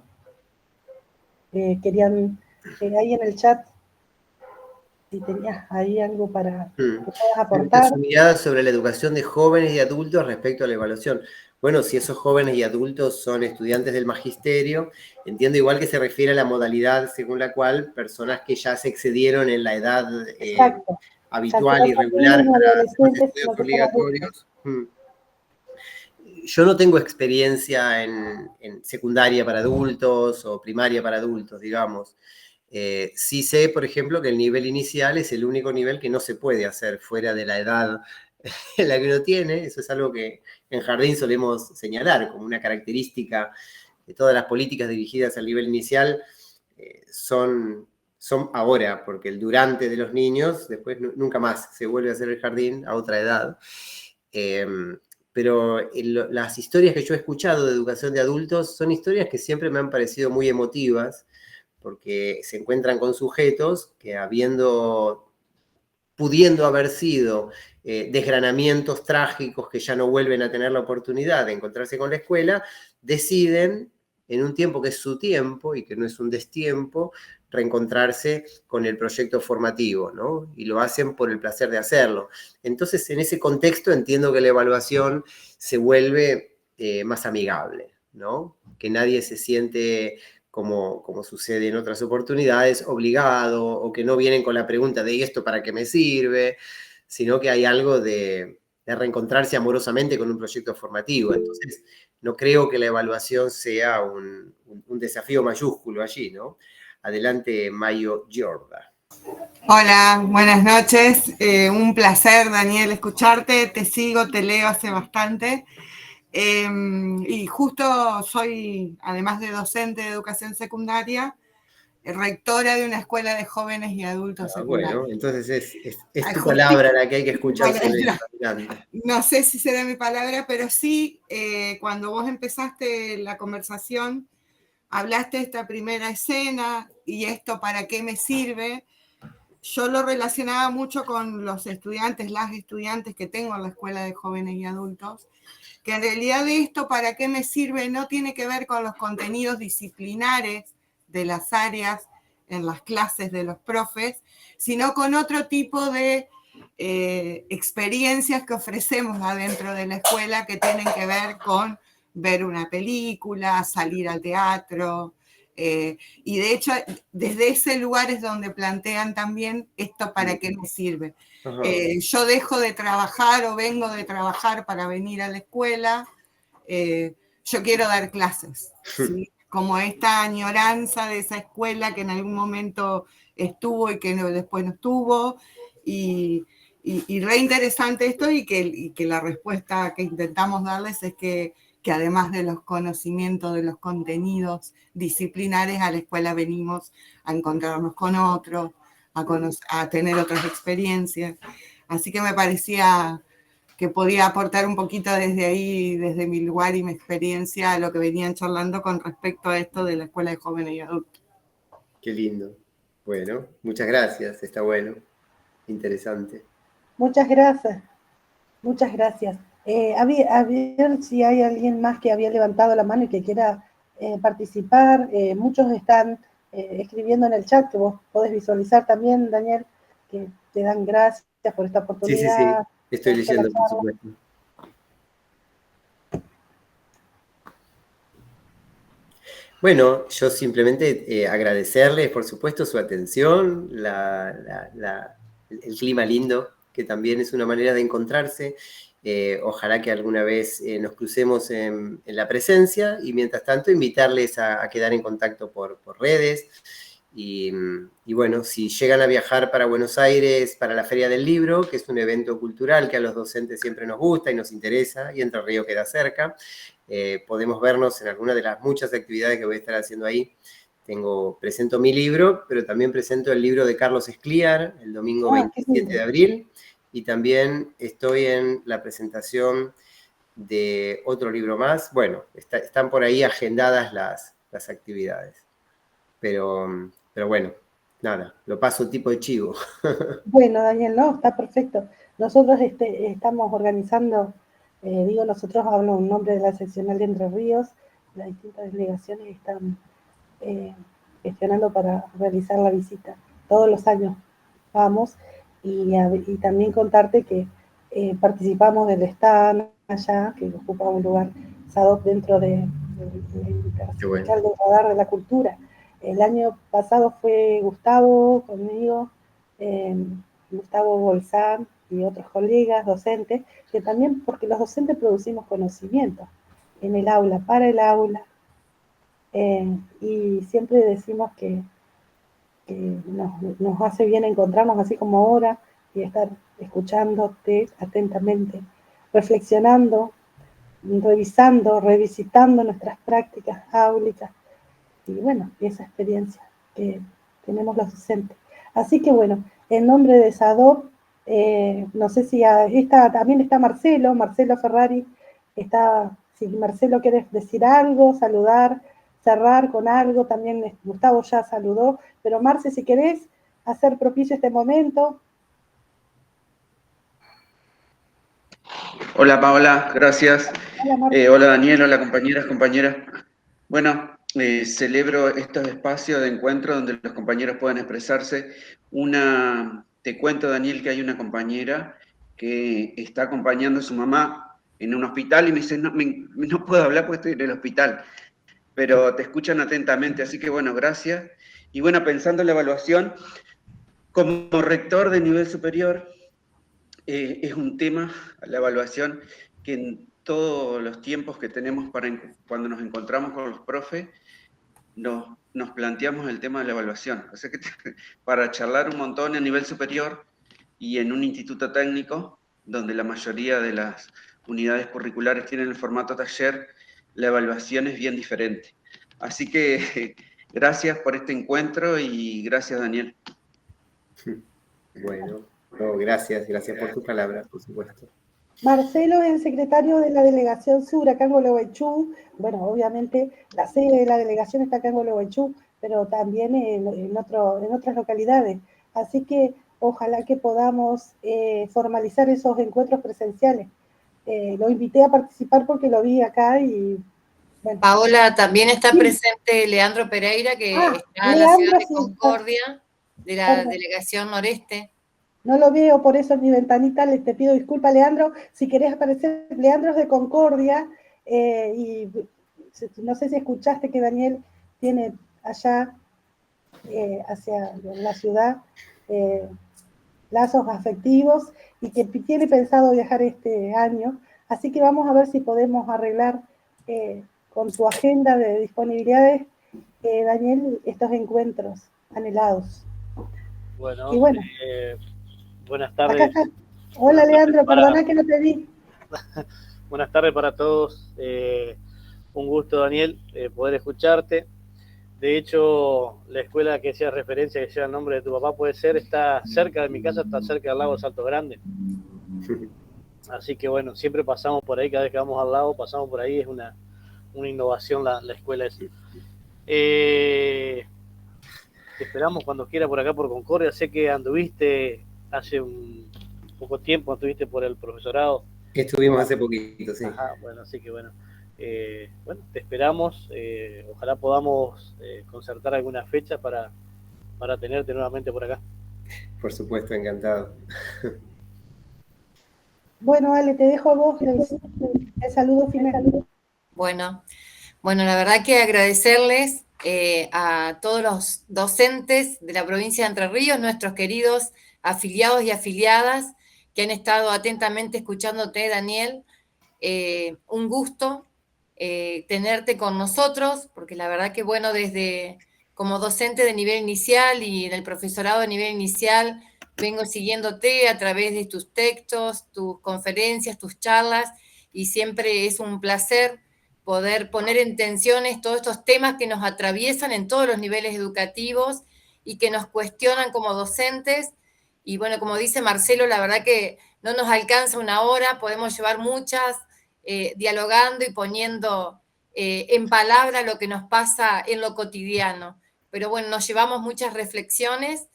Querían ahí en el chat, si tenías ahí algo para que puedas aportar. Su mirada sobre la educación de jóvenes y adultos respecto a la evaluación. Bueno, si esos jóvenes y adultos son estudiantes del magisterio, entiendo igual que se refiere a la modalidad según la cual personas que ya se excedieron en la edad habitual y regular para los estudios obligatorios. Yo no tengo experiencia en secundaria para adultos o primaria para adultos, digamos. Sí sé, por ejemplo, que el nivel inicial es el único nivel que no se puede hacer fuera de la edad en la que uno tiene. Eso es algo que en Jardín solemos señalar como una característica de todas las políticas dirigidas al nivel inicial. Son ahora, porque el durante de los niños, después nunca más se vuelve a hacer el jardín a otra edad. Pero las historias que yo he escuchado de educación de adultos son historias que siempre me han parecido muy emotivas, porque se encuentran con sujetos que pudiendo haber sido desgranamientos trágicos que ya no vuelven a tener la oportunidad de encontrarse con la escuela, deciden, en un tiempo que es su tiempo y que no es un destiempo, reencontrarse con el proyecto formativo, ¿no? Y lo hacen por el placer de hacerlo. Entonces, en ese contexto entiendo que la evaluación se vuelve más amigable, ¿no? Que nadie se siente, como sucede en otras oportunidades, obligado, o que no vienen con la pregunta de ¿y esto para qué me sirve?, sino que hay algo de reencontrarse amorosamente con un proyecto formativo. Entonces, no creo que la evaluación sea un desafío mayúsculo allí, ¿no? Adelante, Mayo Giorda. Hola, buenas noches. Un placer, Daniel, escucharte. Te sigo, te leo hace bastante. Y justo soy, además de docente de educación secundaria, rectora de una escuela de jóvenes y adultos secundarios. Bueno, entonces es tu palabra la que hay que escuchar sobre esto. No sé si será mi palabra, pero sí, cuando vos empezaste la conversación, hablaste de esta primera escena y esto para qué me sirve. Yo lo relacionaba mucho con los estudiantes, las estudiantes que tengo en la escuela de jóvenes y adultos, que en realidad esto para qué me sirve no tiene que ver con los contenidos disciplinares de las áreas en las clases de los profes, sino con otro tipo de experiencias que ofrecemos adentro de la escuela que tienen que ver con ver una película, salir al teatro, y de hecho desde ese lugar es donde plantean también esto para qué me sirve. Yo dejo de trabajar o vengo de trabajar para venir a la escuela, yo quiero dar clases, ¿sí? Como esta añoranza de esa escuela que en algún momento estuvo y que después no estuvo, y re interesante esto y que la respuesta que intentamos darles es que además de los conocimientos de los contenidos disciplinares, a la escuela venimos a encontrarnos con otros, a tener otras experiencias. Así que me parecía que podía aportar un poquito desde ahí, desde mi lugar y mi experiencia, a lo que venían charlando con respecto a esto de la escuela de jóvenes y adultos. Qué lindo. Bueno, muchas gracias, está bueno, interesante. Muchas gracias, muchas gracias. A ver si hay alguien más que había levantado la mano y que quiera participar. Muchos están escribiendo en el chat, que vos podés visualizar también, Daniel, que te dan gracias por esta oportunidad. Sí, estoy leyendo, por supuesto. Bueno, yo simplemente agradecerles, por supuesto, su atención, el clima lindo, que también es una manera de encontrarse. Ojalá que alguna vez nos crucemos en la presencia y mientras tanto invitarles a quedar en contacto por redes. Y bueno, si llegan a viajar para Buenos Aires para la Feria del Libro, que es un evento cultural que a los docentes siempre nos gusta y nos interesa, y Entre Ríos queda cerca, podemos vernos en alguna de las muchas actividades que voy a estar haciendo ahí. Presento mi libro, pero también presento el libro de Carlos Escliar el domingo 27 de abril, y también estoy en la presentación de otro libro más. Bueno, están por ahí agendadas las actividades. Pero bueno, nada, lo paso tipo de chivo. Bueno, Daniel, no, está perfecto. Nosotros estamos organizando, nosotros hablo en nombre de la seccional de Entre Ríos, las distintas delegaciones están gestionando para realizar la visita. Todos los años vamos, y también contarte que participamos del stand allá, que ocupa un lugar SADOC dentro del Intersindical del Radar de la Cultura. El año pasado fue Gustavo conmigo, Gustavo Bolsán y otros colegas docentes, que también, porque los docentes producimos conocimiento en el aula, para el aula, y siempre decimos que nos hace bien encontrarnos así como ahora y estar escuchándote atentamente, reflexionando, revisando, revisitando nuestras prácticas áulicas y bueno, esa experiencia que tenemos los docentes. Así que bueno, en nombre de SADOP, no sé si también está Marcelo Ferrari, si Marcelo quieres decir algo, saludar, cerrar con algo. También Gustavo ya saludó, pero Marce, si querés hacer propicio este momento. Hola Paola, gracias. Hola, Marce. Hola Daniel, hola compañeras. Bueno, celebro estos espacios de encuentro donde los compañeros pueden expresarse. Te cuento, Daniel, que hay una compañera que está acompañando a su mamá en un hospital y me dice, no puedo hablar porque estoy en el hospital, pero te escuchan atentamente, así que bueno, gracias. Y bueno, pensando en la evaluación, como rector de nivel superior, es un tema, la evaluación, que en todos los tiempos que tenemos cuando nos encontramos con los profes, nos planteamos el tema de la evaluación. O sea que para charlar un montón a nivel superior y en un instituto técnico, donde la mayoría de las unidades curriculares tienen el formato taller, la evaluación es bien diferente. Así que gracias por este encuentro y gracias, Daniel. Bueno, no, gracias por tus palabras, por supuesto. Marcelo es el secretario de la Delegación Sur acá en Gualeguaychú. Bueno, obviamente la sede de la delegación está acá en Gualeguaychú, pero también en otras localidades. Así que ojalá que podamos formalizar esos encuentros presenciales. Lo invité a participar porque lo vi acá y... Bueno. Paola, también está presente Leandro Pereira, que está en la ciudad de Concordia, de la Delegación Noreste. No lo veo, por eso en mi ventanita te pido disculpas, Leandro. Si querés aparecer, Leandro es de Concordia, y no sé si escuchaste que Daniel tiene allá, hacia la ciudad, lazos afectivos y que tiene pensado viajar este año. Así que vamos a ver si podemos arreglar con tu agenda de disponibilidades, Daniel, estos encuentros anhelados. Bueno, y bueno buenas tardes. Acá está. Hola, Leandro, perdona que no te vi. Buenas tardes para todos. Un gusto, Daniel, poder escucharte. De hecho, la escuela que hacía referencia, que sea el nombre de tu papá, está cerca de mi casa, está cerca del lago de Salto Grande. Así que bueno, siempre pasamos por ahí, cada vez que vamos al lago, pasamos por ahí, es una innovación la escuela esa. Te esperamos cuando quiera por acá por Concordia. Sé que anduviste hace un poco tiempo, anduviste por el profesorado. Estuvimos hace poquito, sí. Ajá, bueno, así que bueno, te esperamos. Ojalá podamos concertar alguna fecha para tenerte nuevamente por acá. Por supuesto, encantado. Bueno, Ale, te dejo a vos el saludo final. Bueno, la verdad que agradecerles a todos los docentes de la provincia de Entre Ríos, nuestros queridos afiliados y afiliadas que han estado atentamente escuchándote, Daniel. Un gusto tenerte con nosotros, porque la verdad que bueno, desde como docente de nivel inicial y en el profesorado de nivel inicial, vengo siguiéndote a través de tus textos, tus conferencias, tus charlas, y siempre es un placer poder poner en tensiones todos estos temas que nos atraviesan en todos los niveles educativos y que nos cuestionan como docentes. Y bueno, como dice Marcelo, la verdad que no nos alcanza una hora, podemos llevar muchas, dialogando y poniendo en palabra lo que nos pasa en lo cotidiano. Pero bueno, nos llevamos muchas reflexiones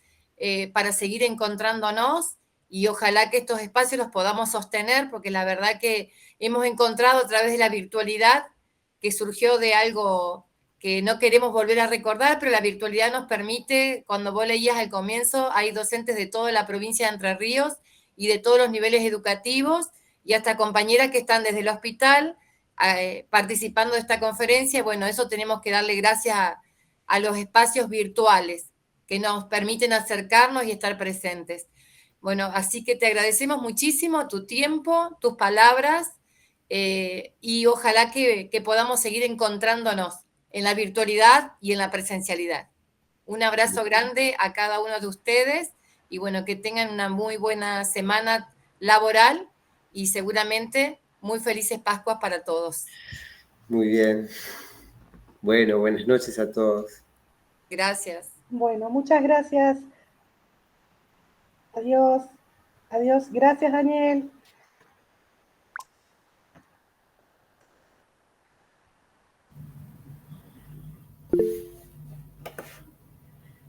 para seguir encontrándonos y ojalá que estos espacios los podamos sostener, porque la verdad que hemos encontrado a través de la virtualidad, que surgió de algo que no queremos volver a recordar, pero la virtualidad nos permite, cuando vos leías al comienzo, hay docentes de toda la provincia de Entre Ríos y de todos los niveles educativos, y hasta compañeras que están desde el hospital participando de esta conferencia. Bueno, eso tenemos que darle gracias a los espacios virtuales que nos permiten acercarnos y estar presentes. Bueno, así que te agradecemos muchísimo tu tiempo, tus palabras, y ojalá que podamos seguir encontrándonos en la virtualidad y en la presencialidad. Un abrazo grande a cada uno de ustedes y bueno, que tengan una muy buena semana laboral y seguramente muy felices Pascuas para todos. Muy bien. Bueno, buenas noches a todos. Gracias. Bueno, muchas gracias. Adiós. Adiós. Gracias, Daniel.